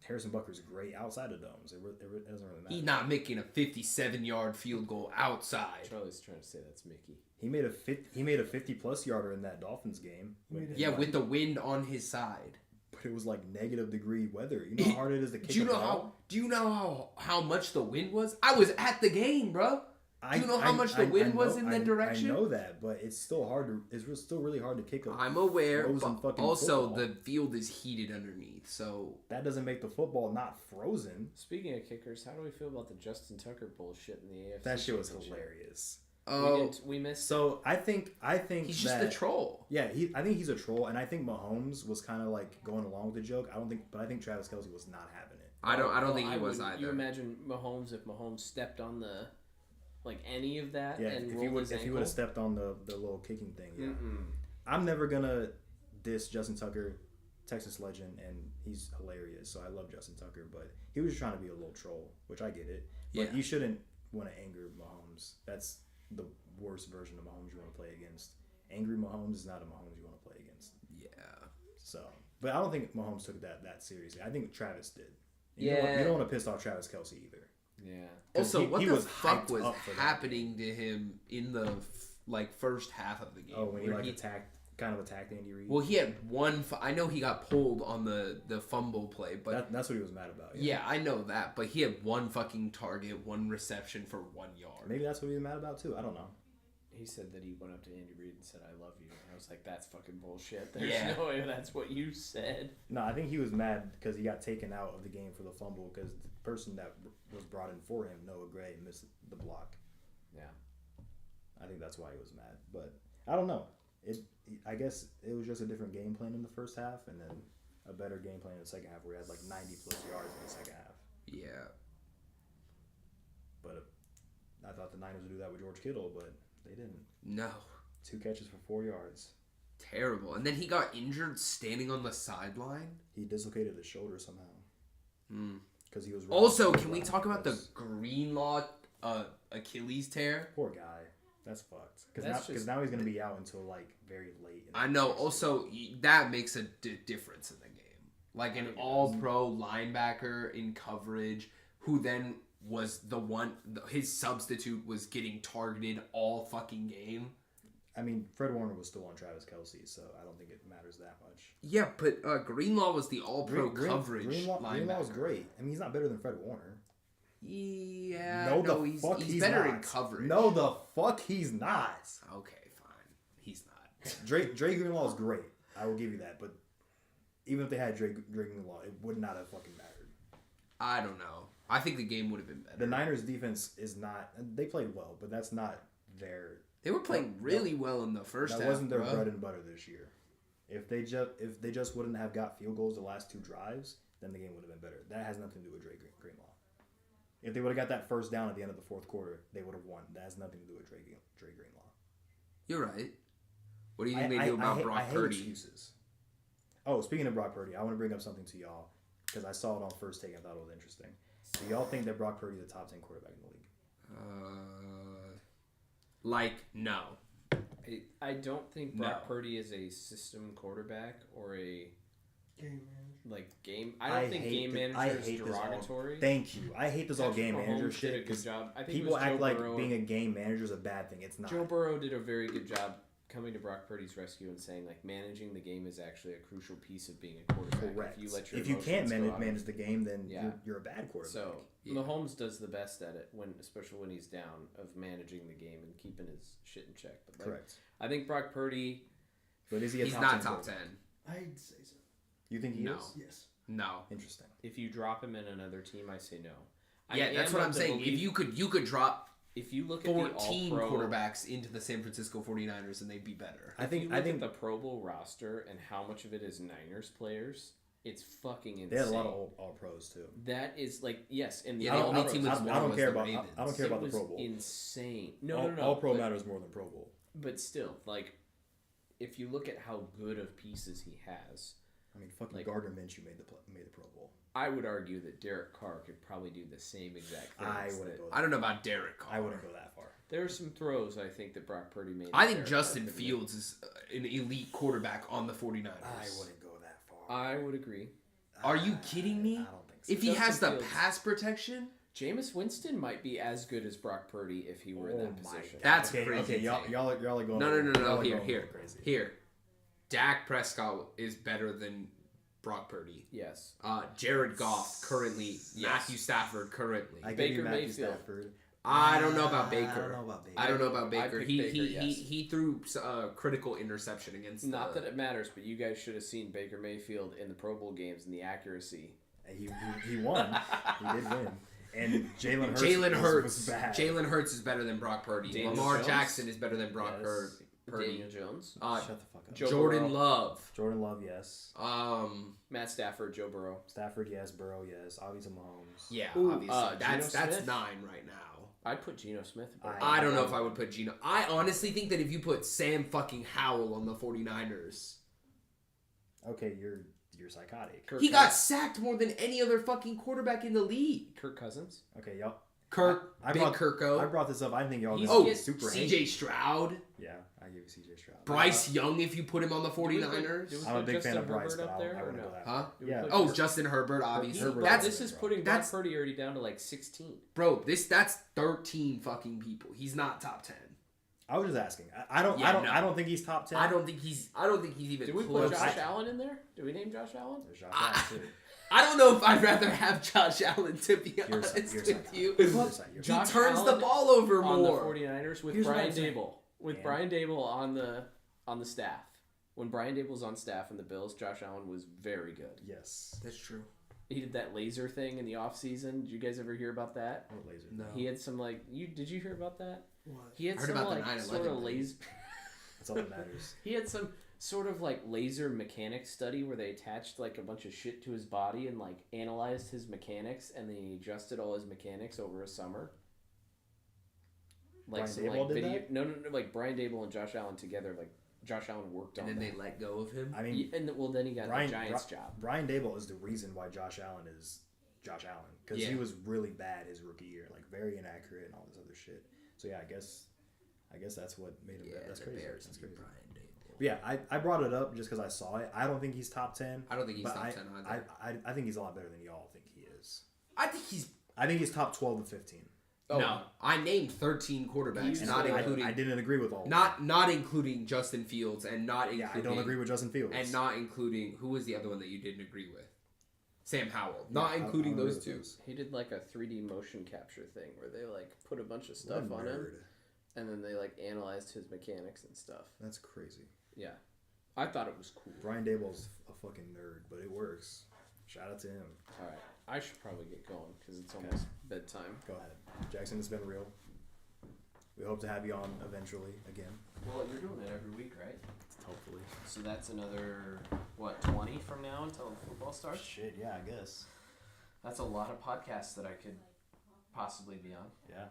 Harrison Butker's great outside of domes. It doesn't really matter. He's not making a 57-yard field goal outside. Charlie's trying to say that's Mickey. He made a 50+ yarder in that Dolphins game. Yeah, with the wind on his side. But it was like -degree weather. You know how hard it is to kick Do you a know ball? how much the wind was? I was at the game, bro. Do you know how much the wind was in that direction? I know that, but it's still hard to. It's still really hard to kick a. I'm aware, frozen but fucking also football. the field is heated underneath, so That doesn't make the football not frozen. Speaking of kickers, how do we feel about the Justin Tucker bullshit in the AFC? That shit was Championship? hilarious. We missed. So I think he's just a troll. Yeah, I think he's a troll, and I think Mahomes was kind of like going along with the joke. I think Travis Kelce was not having it. I don't think he was either. You imagine Mahomes if Mahomes stepped on the, like any of that, Yeah, and if rolled his he ankle? would have stepped on the little kicking thing. Yeah, Mm-mm. I'm never gonna diss Justin Tucker, Texas legend, and he's hilarious. So I love Justin Tucker, but he was just trying to be a little troll, which I get it. But Yeah. you shouldn't want to anger Mahomes. That's the worst version of Mahomes you want to play against. Angry Mahomes is not a Mahomes you want to play against. Yeah. So, but I don't think Mahomes took that seriously. I think Travis did. Yeah. You don't want to piss off Travis Kelce either. Yeah. Also, what the was fuck hyped was up for that happening to him in the first half of the game? Oh, when he where attacked Andy Reid. Well, he had one. I know he got pulled on the fumble play, but That's what he was mad about. yeah, I know that. But he had one fucking target, one reception for 1 yard. Maybe that's what he was mad about too. I don't know. He said that he went up to Andy Reid and said, "I love you." And I was like, "That's fucking bullshit." There's Yeah. no way that's what you said. No, I think he was mad because he got taken out of the game for the fumble because the person that was brought in for him, Noah Gray, missed the block. Yeah. I think that's why he was mad. But I don't know. I guess it was just a different game plan in the first half, and then a better game plan in the second half where he had like 90+ yards in the second half. Yeah. But I thought the Niners would do that with George Kittle, but they didn't. No. 2 catches for 4 yards. Terrible. And then he got injured standing on the sideline. He dislocated his shoulder somehow Mm. because he was. Also, can we talk about the Greenlaw Achilles tear? poor guy? That's fucked. That's Because just- now he's gonna be out until like very late. I know. Also, that makes a difference in the game. Like an all-pro linebacker in coverage who then was the one, his substitute was getting targeted all fucking game. I mean, Fred Warner was still on Travis Kelce, so I don't think it matters that much. Yeah, but Greenlaw was the all-pro coverage Greenlaw's linebacker. great. I mean, he's not better than Fred Warner. Yeah, No, no, the fuck he's better not. in coverage. No, the fuck he's not. Okay, fine. He's not. Dre Greenlaw is great. I will give you that. But even if they had Dre Greenlaw, it would not have fucking mattered. I don't know. I think the game would have been better. The Niners' defense is not. They played well, but that's not their. They were playing really well in the first half. That wasn't their bro. bread and butter this year. If they just wouldn't have got field goals the last 2 drives, then the game would have been better. That has nothing to do with Dre Greenlaw. If they would have got that first down at the end of the fourth quarter, they would have won. That has nothing to do with Dre Greenlaw. You're right. What do you think they do about Brock I hate Purdy? excuses. Oh, speaking of Brock Purdy, I want to bring up something to y'all because I saw it on First Take. I thought it was interesting. Do y'all think that Brock Purdy is the top 10 quarterback in the league? No. I don't think Brock No. Purdy is a system quarterback or a Game manager. game. I don't think game manager is derogatory. Thank you. I hate this all Patrick game manager Mahomes shit did a good because job. I think people it was act Joe like Burrow. being a game manager is a bad thing. It's not. Joe Burrow did a very good job coming to Brock Purdy's rescue and saying like managing the game is actually a crucial piece of being a quarterback. Correct. If you can't emotions go out. manage the game, then Yeah. you're a bad quarterback. So Yeah. Mahomes does the best at it especially when he's down, of managing the game and keeping his shit in check. But correct. I think Brock Purdy. But is he a He's top not 10 top quarterback? 10. I'd say so. You think he No. is? Yes. No. Interesting. If you drop him in another team, I say no. I Yeah, that's am what of I'm the saying. belief- If you could drop if you look at the 14 All-Pro quarterbacks into the San Francisco 49ers and they'd be better. I If you think look at the Pro Bowl roster and how much of it is Niners players, It's fucking insane. They had a lot of all pros too. That is like yes, and the Yeah, the only team with I one don't was care the about. Ravens. I don't care it about the was Pro Bowl. insane. All No. Pro but, matters more than Pro Bowl. But still, like, if you look at how good of pieces he has, I mean, fucking Like- Gardner Minshew made the Pro Bowl. I would argue that Derek Carr could probably do the same exact things. I wouldn't that- go. I don't know about Derek Carr. I wouldn't go that far. There are some throws I think that Brock Purdy made. I that think Derek Justin Carr couldn't Fields is an elite quarterback on the 49ers. I wouldn't go that far. make. I would agree. Are you kidding me? I don't think so. If he Justin has the Fields. pass protection, Jameis Winston might be as good as Brock Purdy if he were in that my position. God. That's okay, crazy Okay, y'all are going. no. y'all are going a Here, little crazy. here. Dak Prescott is better than Brock Purdy. Yes. Jared Goff currently. Yes. Matthew Stafford currently. I give Baker you Matthew Mayfield. Stafford. I don't know about Baker. I don't know about Baker. I don't know about I Baker. picked He Baker, yes. he threw a critical interception against. Not that it matters, but you guys should have seen Baker Mayfield in the Pro Bowl games and the accuracy. He won. He did win. And Jalen Jalen Hurts Hurts. was bad. Jalen Hurts is better than Brock Purdy. Daniel Lamar Jones? Jackson is better than Brock Yes. Purdy. Daniel Jones, Shut the fuck up. Joe Jordan Burrow. Love. Jordan Love, yes. Matt Stafford, Joe Burrow. Stafford, yes. Burrow, yes. Obviously Mahomes. Yeah, Ooh, obviously. That's Geno Smith? 9 right now. I'd put Geno Smith. above I- I don't know if I would put Geno. I honestly think that if you put Sam fucking Howell on the 49ers, Okay, you're psychotic. Kirk he got Cousins. sacked more than any other fucking quarterback in the league. Kirk Cousins. Okay, y'all. Kirk, I Big brought- Kirko. I brought this up. I think y'all He's- gonna Oh, be super CJ Stroud. Yeah, I give you CJ Stroud. Bryce Young, if you put him on the 49ers. Do we I'm a put big fan Justin of Bryce, Herbert but up there, I or wouldn't no? go that Huh? Do we Yeah. put Oh, Justin- Justin Herbert, obviously. Herbert. That's this is putting Brock that's- Purdy already down to like 16. bro. That's 13 fucking people. He's not top 10. I was just asking. I don't. Yeah, no. I don't think he's top 10. I don't think he's even Did we close. put Josh Allen in there? Did we name Josh Allen? There's Josh Allen, too. I don't know if I'd rather have Josh Allen, to be You're honest with psychotic. you. You're He psychotic. Josh turns the Allen ball over on the more. 49ers with Here's what Brian I'm saying. Dable. With And- Brian Dable on the staff. When Brian Dable was on staff in the Bills, Josh Allen was very good. Yes. That's true. He did that laser thing in the offseason. Did you guys ever hear about that? What laser? No. He had some did you hear about that? What? He had Heard some about the like 9/11 sort of thing. laser That's all that matters. He had some sort of like laser mechanics study where they attached like a bunch of shit to his body and like analyzed his mechanics and then he adjusted all his mechanics over a summer. Like Brian some Daboll like did video. that? No, like Brian Dable and Josh Allen together. Like Josh Allen worked And on then that. they let go of him. I mean, Then he got the Giants job. Brian Dable is the reason why Josh Allen is Josh Allen because Yeah. he was really bad his rookie year, like very inaccurate and all this other shit. So yeah, I guess that's what made him. That's the crazy. Bears That's need crazy. Brian Dable. But yeah, I brought it up just because I saw it. I don't think he's top 10. I don't think he's but top 10 either. I think he's a lot better than y'all think he is. I think he's. I think he's top 12 to 15. Oh. No, I named 13 quarterbacks, He's not the- including I didn't agree with all. of them. not including Justin Fields, and not including. Yeah, I don't agree with Justin Fields. And not including who was the other one that you didn't agree with? Sam Howell. Yeah, Not I don't including agree those with two. those. He did like a 3D motion capture thing where they like put a bunch of What a stuff on him nerd. and then they like analyzed his mechanics and stuff. That's crazy. Yeah. I thought it was cool. Brian Dable's a fucking nerd, but it works. Shout out to him. All right. I should probably get going because it's almost bedtime. Go ahead. Jackson, it's been real. We hope to have you on eventually again. Well, you're doing it every week, right? Hopefully. So that's another, 20 from now until football starts? Shit, yeah, I guess. That's a lot of podcasts that I could possibly be on. Yeah.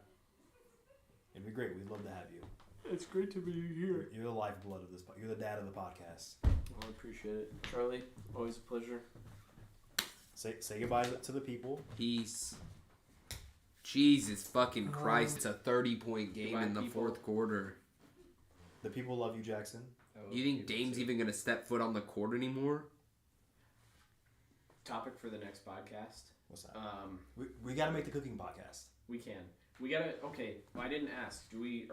It'd be great. We'd love to have you. It's great to be here. You're the lifeblood of this. You're the dad of the podcast. Well, I appreciate it. Charlie, always a pleasure. Say goodbye to the people. Peace. Jesus fucking Christ! It's a 30-point game Goodbye, in the people. fourth quarter. The people love you, Jackson. You think Dame's even gonna step foot on the court anymore? Topic for the next podcast. What's that? We got to make the cooking podcast. We can. We gotta. Okay. Well, I didn't ask. Do we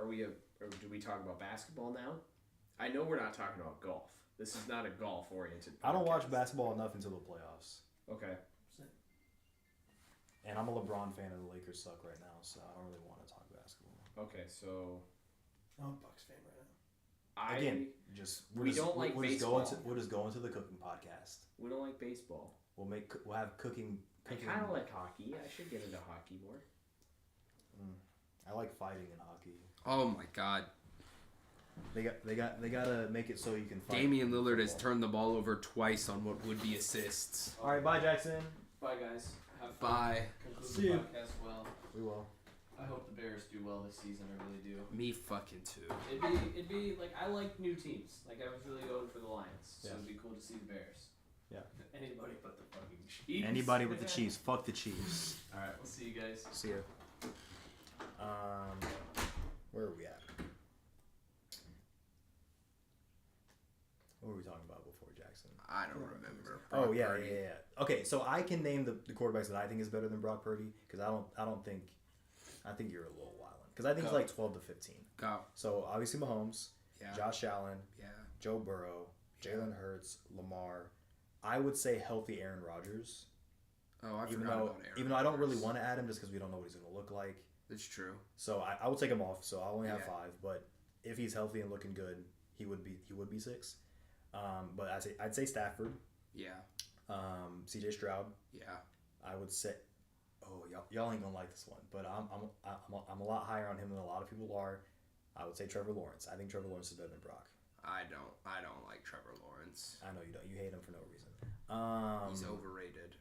talk about basketball now? I know we're not talking about golf. This is not a golf oriented. I don't watch basketball enough until the playoffs. Okay. And I'm a LeBron fan and the Lakers suck right now, so I don't really want to talk basketball. Okay. So I'm a Bucks fan right now. Again, just we don't like we're just going to baseball. we're just going to the cooking podcast. we don't like baseball. We'll have cooking. I kind of like hockey. I should get into hockey more. I like fighting in hockey. Oh my God! They gotta make it so you can fight. Damian Lillard has turned the ball over twice on what would be assists. All right, bye, Jackson. Bye, guys. Have fun. Bye. Conclude See the you. podcast well. We will. I hope the Bears do well this season. I really do. Me fucking too. It'd be like I like new teams. Like I was really going for the Lions, so Yeah. it'd be cool to see the Bears. Yeah. Anybody but the fucking Chiefs. Anybody with the Chiefs. Fuck the Chiefs. All right, we'll see you guys. See ya. Where are we at? What were we talking about before Jackson? I don't remember. Oh Brock yeah, Purdy. yeah. Okay, so I can name the quarterbacks that I think is better than Brock Purdy because I think you're a little wild because I think it's Go. like 12 to 15. Go. So obviously Mahomes, Yeah. Josh Allen, Yeah. Joe Burrow, Jalen Hurts, Lamar. I would say healthy Aaron Rodgers. Oh, I Even forgot though about Aaron even though I don't really Rodgers. want to add him just because we don't know what he's going to look like. That's true. So I will take him off. So I only have Yeah. 5. But if he's healthy and looking good, he would be 6. But I'd say Stafford, Yeah. C.J. Stroud. Yeah. I would say, oh y'all ain't gonna like this one, but I'm a lot higher on him than a lot of people are. I would say Trevor Lawrence. I think Trevor Lawrence is better than Brock. I don't like Trevor Lawrence. I know you don't. You hate him for no reason. He's overrated.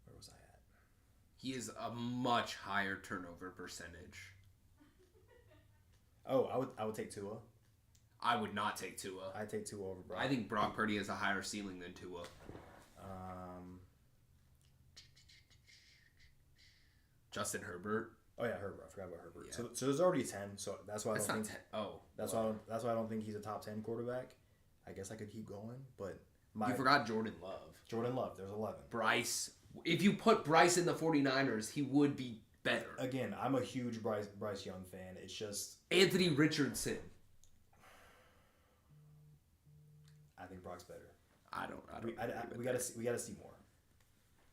Where was I at? He is a much higher turnover percentage. Oh, I would take Tua. I would not take Tua. I'd take Tua over Brock. I think Brock Purdy has a higher ceiling than Tua. Justin Herbert. Oh yeah, Herbert. I forgot about Herbert. Yeah. So there's already 10. So that's why I That's don't not think 10. Oh. that's why I don't think he's a top 10 quarterback. I guess I could keep going, but You forgot Jordan Love. Jordan Love. There's 11. Bryce. If you put Bryce in the 49ers, he would be better. Again, I'm a huge Bryce Young fan. It's just Anthony Richardson. I think Brock's better. I don't We gotta see more.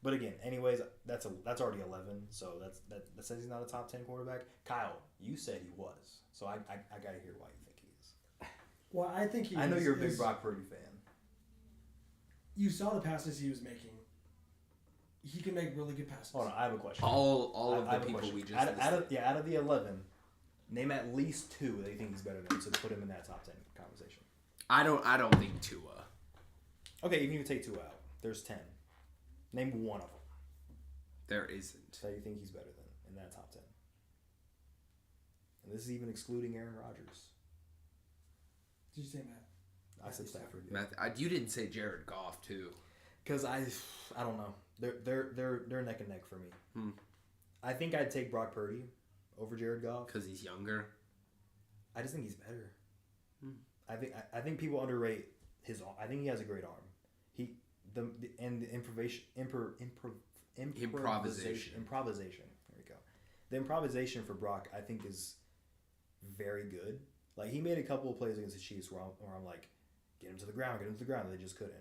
But again, anyways, that's already 11. So that says he's not a top 10 quarterback. Kyle, you said he was, so I gotta hear why you think he is. Well, I think he. I know is- you're a big is- Brock Purdy fan. You saw the passes he was making. He can make really good passes. Hold on, I have a question. All I of have the a people question. we just out listed. of the 11, name at least 2 that you think he's better than, so put him in that top 10 conversation. I don't think Tua. Okay, even if you take 2 out, there's 10. Name one of them There isn't. that you think he's better than in that top 10. And this is even excluding Aaron Rodgers. Did you say Matt? I said Stafford. You didn't say Jared Goff too. Because I don't know. They're neck and neck for me. Hmm. I think I'd take Brock Purdy over Jared Goff. Because he's younger. I just think he's better. Hmm. I think people underrate his. I think he has a great arm. Improvisation. There we go. The improvisation for Brock, I think, is very good. Like he made a couple of plays against the Chiefs where I'm like, get him to the ground. They just couldn't.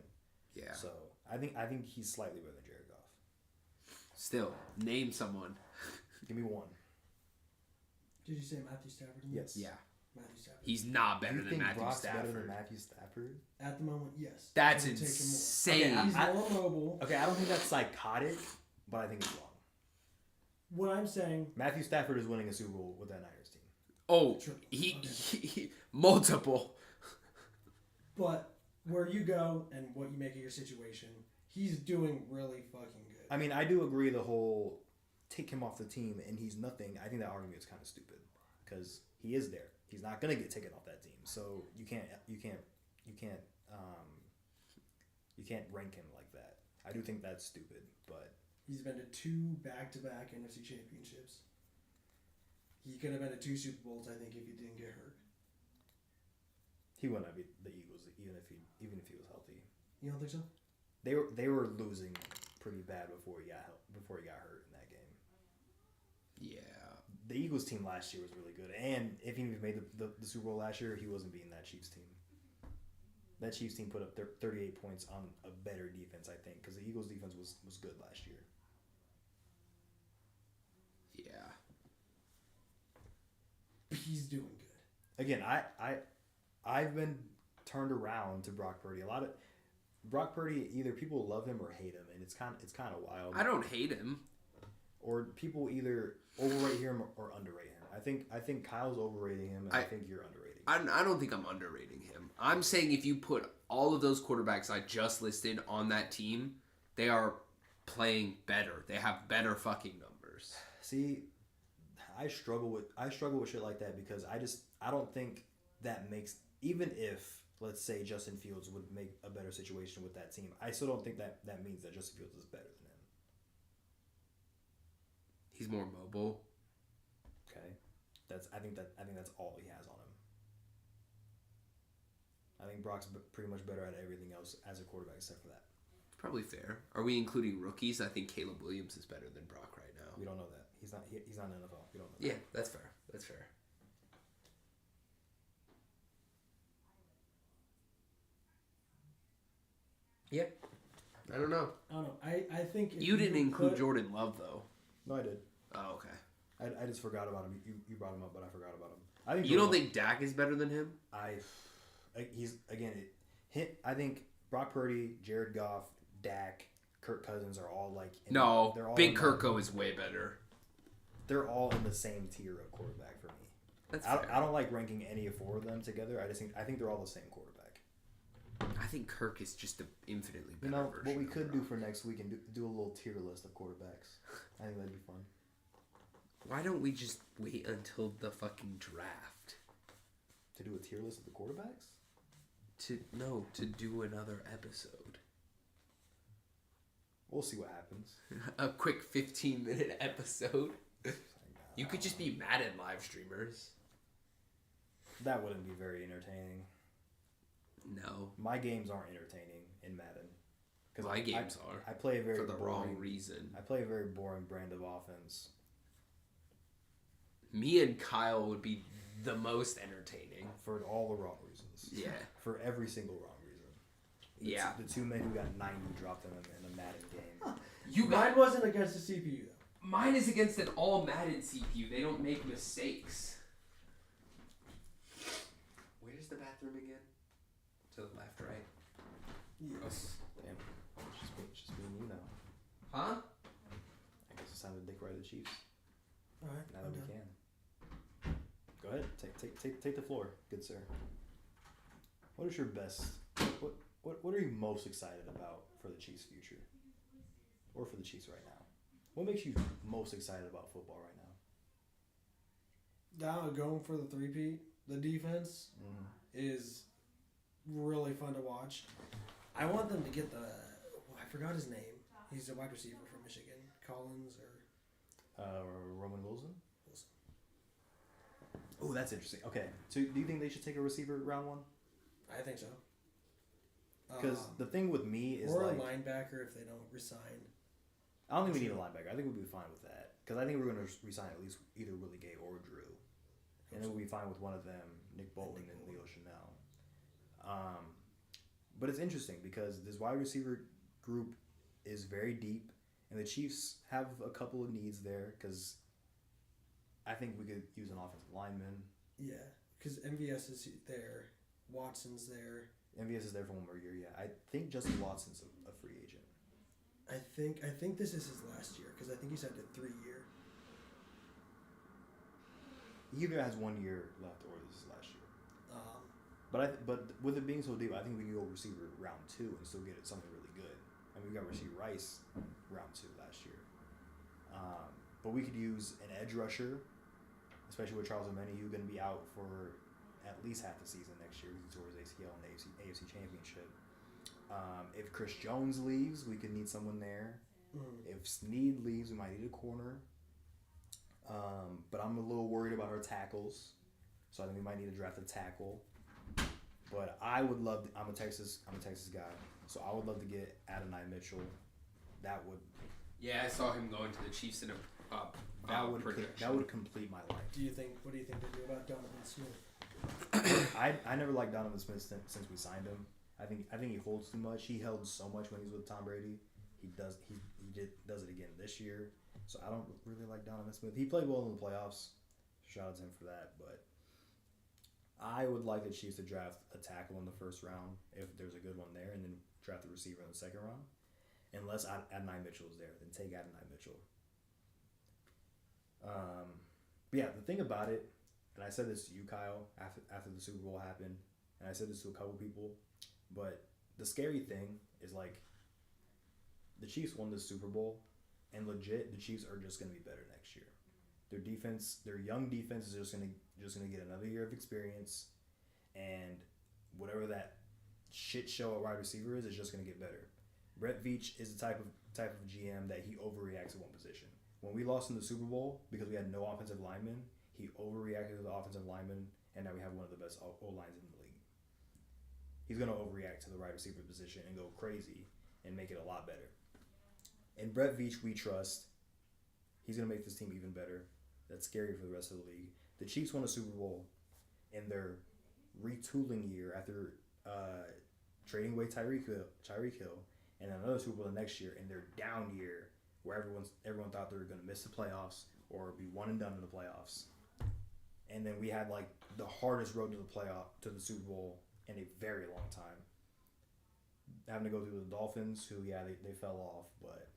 Yeah. So I think he's slightly better than Jared Goff. Still, name someone. Give me one. Did you say Matthew Stafford? Yes. Yeah. Matthew Stafford. He's not better You than think Matthew Brock's Stafford. better than Matthew Stafford? At the moment, yes. That's I would take him more. insane. Okay, He's I- more mobile. Okay, I don't think that's psychotic, but I think it's wrong. What I'm saying, Matthew Stafford is winning a Super Bowl with that Niners team. Oh, True. he multiple. but where you go and what you make of your situation, he's doing really fucking good. I mean, I do agree the whole take him off the team and he's nothing. I think that argument is kind of stupid because he is there. He's not gonna get taken off that team, so you can't rank him like that. I do think that's stupid, but He's been to 2 back-to-back NFC championships. He could have been to 2 Super Bowls, I think, if he didn't get hurt. he wouldn't have beat the Eagles even if he was healthy. You don't think so? They were losing pretty bad before he got hurt in that game. Yeah. The Eagles team last year was really good, and if he made the Super Bowl last year, he wasn't beating that Chiefs team. That Chiefs team put up 38 points on a better defense, I think, because the Eagles defense was good last year. Yeah. He's doing good. Again, I've been turned around to Brock Purdy. A lot of Brock Purdy, either people love him or hate him, and it's kind of wild. I don't hate him. Or people either overrate him or underrate him. I think Kyle's overrating him, and I think you're underrating him. I don't think I'm underrating him. I'm saying if you put all of those quarterbacks I just listed on that team, they are playing better. They have better fucking numbers. See, I struggle with shit like that because I don't think that makes, even if let's say Justin Fields would make a better situation with that team, I still don't think that means that Justin Fields is better than him. He's more mobile. Okay, I think that's all he has on him. I think Brock's pretty much better at everything else as a quarterback except for that. Probably fair. Are we including rookies? I think Caleb Williams is better than Brock right now. We don't know that. He's not in the NFL. We don't know. Yeah, that's fair. That's fair. Yep. I don't know. I think if you didn't include Jordan Love though. No, I did. Oh, okay. I just forgot about him. You brought him up, but I forgot about him. I think you don't think Dak is better than him? I think Brock Purdy, Jared Goff, Dak, Kirk Cousins are all like. They're all Big Kirko is way better. They're all in the same tier of quarterback for me. That's fair. I don't like ranking any of four of them together. I think they're all the same quarterback. I think Kirk is just an infinitely better version. What we could do for next week and do a little tier list of quarterbacks. I think that'd be fun. Why don't we just wait until the fucking draft? To do a tier list of the quarterbacks? To do another episode. We'll see what happens. A quick 15-minute episode. You could just be Madden live streamers. That wouldn't be very entertaining. No. My games aren't entertaining in Madden. My games are. I play a very for the boring, wrong reason. I play a very boring brand of offense. Me and Kyle would be the most entertaining. For all the wrong reasons. Yeah. For every single wrong reason. The two men who got 90 dropped in a Madden game. Mine wasn't against the CPU though. Mine is against an all Madden CPU. They don't make mistakes. Where's the bathroom again? To the left, right? Yes. Damn. It's just me and you now. Huh? I guess it's time to dick ride the Chiefs. Alright. Now that we can. Go ahead. Take the floor, good sir. What is your best? What are you most excited about for the Chiefs' future? Or for the Chiefs right now? What makes you most excited about football right now? Now going for the three-peat, the defense is really fun to watch. I want them to get I forgot his name. He's a wide receiver from Michigan. Collins or Roman Wilson? Oh, that's interesting. Okay, so do you think they should take a receiver round one? I think so. Because the thing with me is or like... a linebacker if they don't resign. I don't think we need a linebacker. I think we'll be fine with that. Because I think we're going to resign at least either Willie Gay or Drew. And then we'll be fine with one of them, Nick Bolton and Leo Chanel. But it's interesting because this wide receiver group is very deep. And the Chiefs have a couple of needs there because I think we could use an offensive lineman. Yeah, because MVS is there. Watson's there. MVS is there for one more year, yeah. I think Justin Watson's a free agent. I think this is his last year because I think he signed a 3-year. He either has 1 year left or this is last year. But with it being so deep, I think we can go receiver round 2 and still get something really good. I mean, we got Rasheed Rice round 2 last year. But we could use an edge rusher, especially with Charles Omeni, who's going to be out for at least half the season next year. He's towards ACL in the AFC Championship. If Chris Jones leaves, we could need someone there. If Snead leaves, we might need a corner. But I'm a little worried about our tackles, so I think we might need to draft a tackle. But I would love. I'm a Texas guy, so I would love to get Adonai Mitchell. That would. Yeah, I saw him going to the Chiefs in a projection. That would complete my life. What do you think they do about Donovan Smith? I never liked Donovan Smith since we signed him. I think he holds too much. He held so much when he was with Tom Brady. He does it again this year. So I don't really like Donovan Smith. He played well in the playoffs. Shout out to him for that. But I would like the Chiefs to draft a tackle in the first round if there's a good one there, and then draft the receiver in the second round. Unless Adonai Mitchell is there, then take Adonai Mitchell. But But yeah, the thing about it, and I said this to you, Kyle, after the Super Bowl happened, and I said this to a couple people, but the scary thing is like the Chiefs won the Super Bowl, and legit, the Chiefs are just gonna be better next year. Their defense, their young defense, is just gonna get another year of experience, and whatever that shit show at wide receiver is just gonna get better. Brett Veach is the type of GM that he overreacts to one position. When we lost in the Super Bowl because we had no offensive linemen, he overreacted to the offensive linemen, and now we have one of the best O-lines in the league. He's gonna overreact to the wide receiver position and go crazy and make it a lot better. And Brett Veach, we trust. He's gonna make this team even better. That's scary for the rest of the league. The Chiefs won a Super Bowl in their retooling year after trading away Tyreek Hill, and another Super Bowl the next year in their down year where everyone thought they were going to miss the playoffs or be one and done in the playoffs. And then we had like the hardest road to the Super Bowl in a very long time. Having to go through the Dolphins, who they fell off, but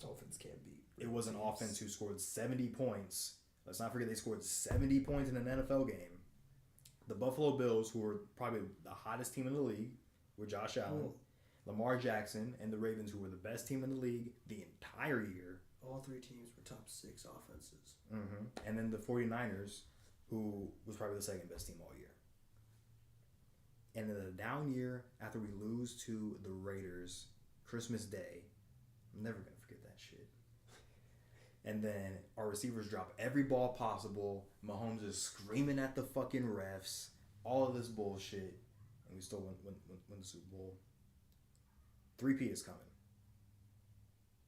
Dolphins can't beat. It was an offense who scored 70 points. Let's not forget they scored 70 points in an NFL game. The Buffalo Bills, who were probably the hottest team in the league, with Josh Allen, Lamar Jackson, and the Ravens, who were the best team in the league the entire year. All three teams were top 6 offenses. Mm-hmm. And then the 49ers, who was probably the second best team all year. And then the down year, after we lose to the Raiders, Christmas Day, I'm never going to forget that shit. And then our receivers drop every ball possible. Mahomes is screaming at the fucking refs. All of this bullshit. And we still win the Super Bowl. 3-peat is coming.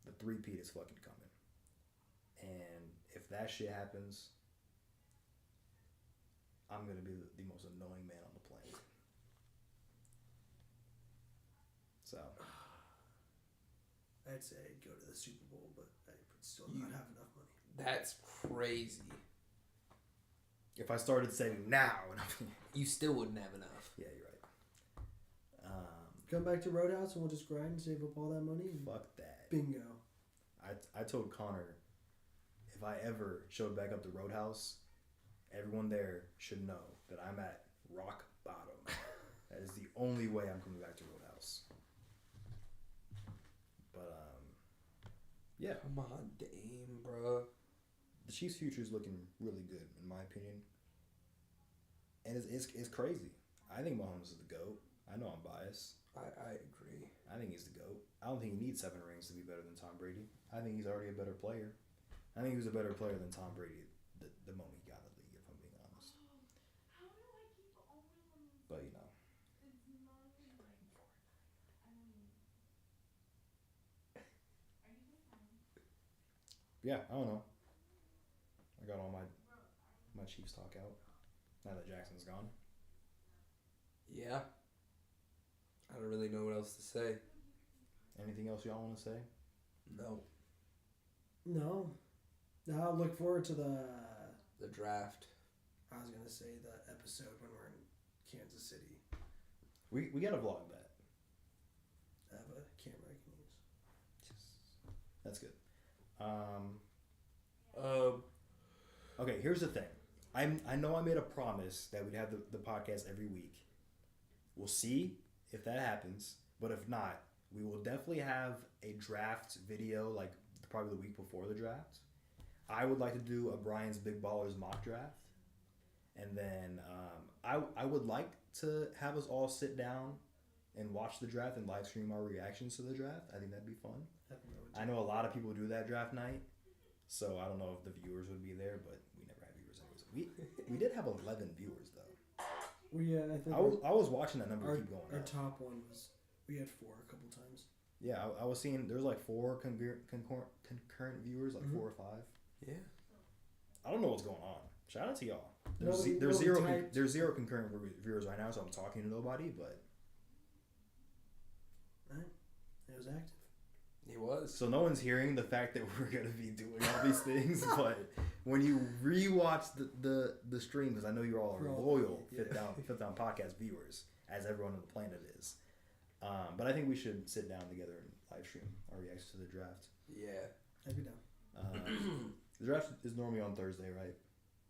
The 3-peat is fucking coming. And if that shit happens, I'm going to be the most annoying man on the planet. So. I'd say I'd go to the Super Bowl, but I would still not have enough money. That's crazy. If I started saying now, you still wouldn't have enough. Yeah, you're right. Come back to Roadhouse and we'll just grind and save up all that money. And fuck that. Bingo. I told Connor, if I ever showed back up to Roadhouse, everyone there should know that I'm at rock bottom. That is the only way I'm coming back to Roadhouse. But yeah. Come on, Dame, bro. The Chiefs' future is looking really good, in my opinion. And it's crazy. I think Mahomes is the GOAT. I know I'm biased. I agree. I think he's the GOAT. I don't think he needs 7 rings to be better than Tom Brady. I think he's already a better player. I think he was a better player than Tom Brady the moment he got in the league, if I'm being honest. But, you know. Yeah, I don't know. I got all my Chiefs talk out now that Jackson's gone. Yeah. I don't really know what else to say. Anything else y'all want to say? No. No. I'll look forward to the draft. I was going to say the episode when we're in Kansas City. We got to vlog that. I have a camera I can use. That's good. Okay, here's the thing. I know I made a promise that we'd have the podcast every week. We'll see if that happens, but if not, we will definitely have a draft video, like probably the week before the draft. I would like to do a Brian's Big Ballers mock draft, and then I would like to have us all sit down and watch the draft and live stream our reactions to the draft. I think that'd be fun. I know a lot of people do that draft night, so I don't know if the viewers would be there, but we never had viewers anyways. We did have 11 viewers though. I think I was watching that number keep going our up. top one was, we had 4 a couple times. Yeah, I was seeing there's like 4 concurrent viewers, like 4 or 5. Yeah. I don't know what's going on. Shout out to y'all. Nobody There's typed. there's 0 concurrent viewers right now, so I'm talking to nobody. But Right. It was active. He was. so no one's hearing the fact that we're gonna be doing all these things. But when you rewatch the stream, because I know you're all loyal Fifth Down podcast viewers, as everyone on the planet is. But I think we should sit down together and live stream our reactions to the draft. Yeah. I'd be down. The draft is normally on Thursday, right?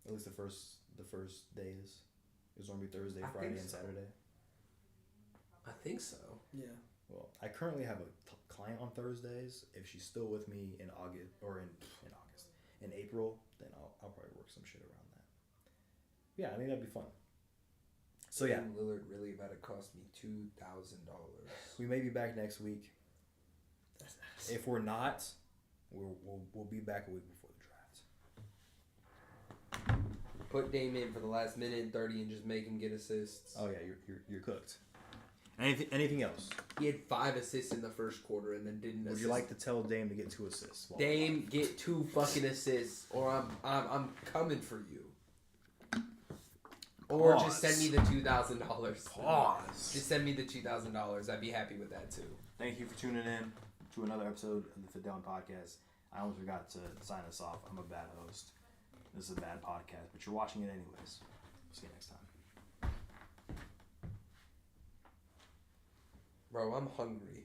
At least the first days. It was gonna be Thursday, I Friday, think and so. Saturday. I think so. Yeah. Well, I currently have a client on Thursdays. If she's still with me in August or in April, then I'll probably work some shit around that. Yeah, I think that'd be fun. So yeah, Damian Lillard really about to cost me $2,000. we may be back next week. If we're not, we'll be back a week before the draft. Put Dame in for the last minute and 30 and just make him get assists. Oh yeah, you're cooked. Anything else? He had 5 assists in the first quarter and then didn't. Would you like to tell Dame to get 2 assists? Dame, get 2 fucking assists, or I'm coming for you. Or just send me the $2,000. Pause. Just send me the $2,000. I'd be happy with that too. Thank you for tuning in to another episode of the Fit Down Podcast. I almost forgot to sign us off. I'm a bad host. This is a bad podcast, but you're watching it anyways. See you next time. Bro, I'm hungry.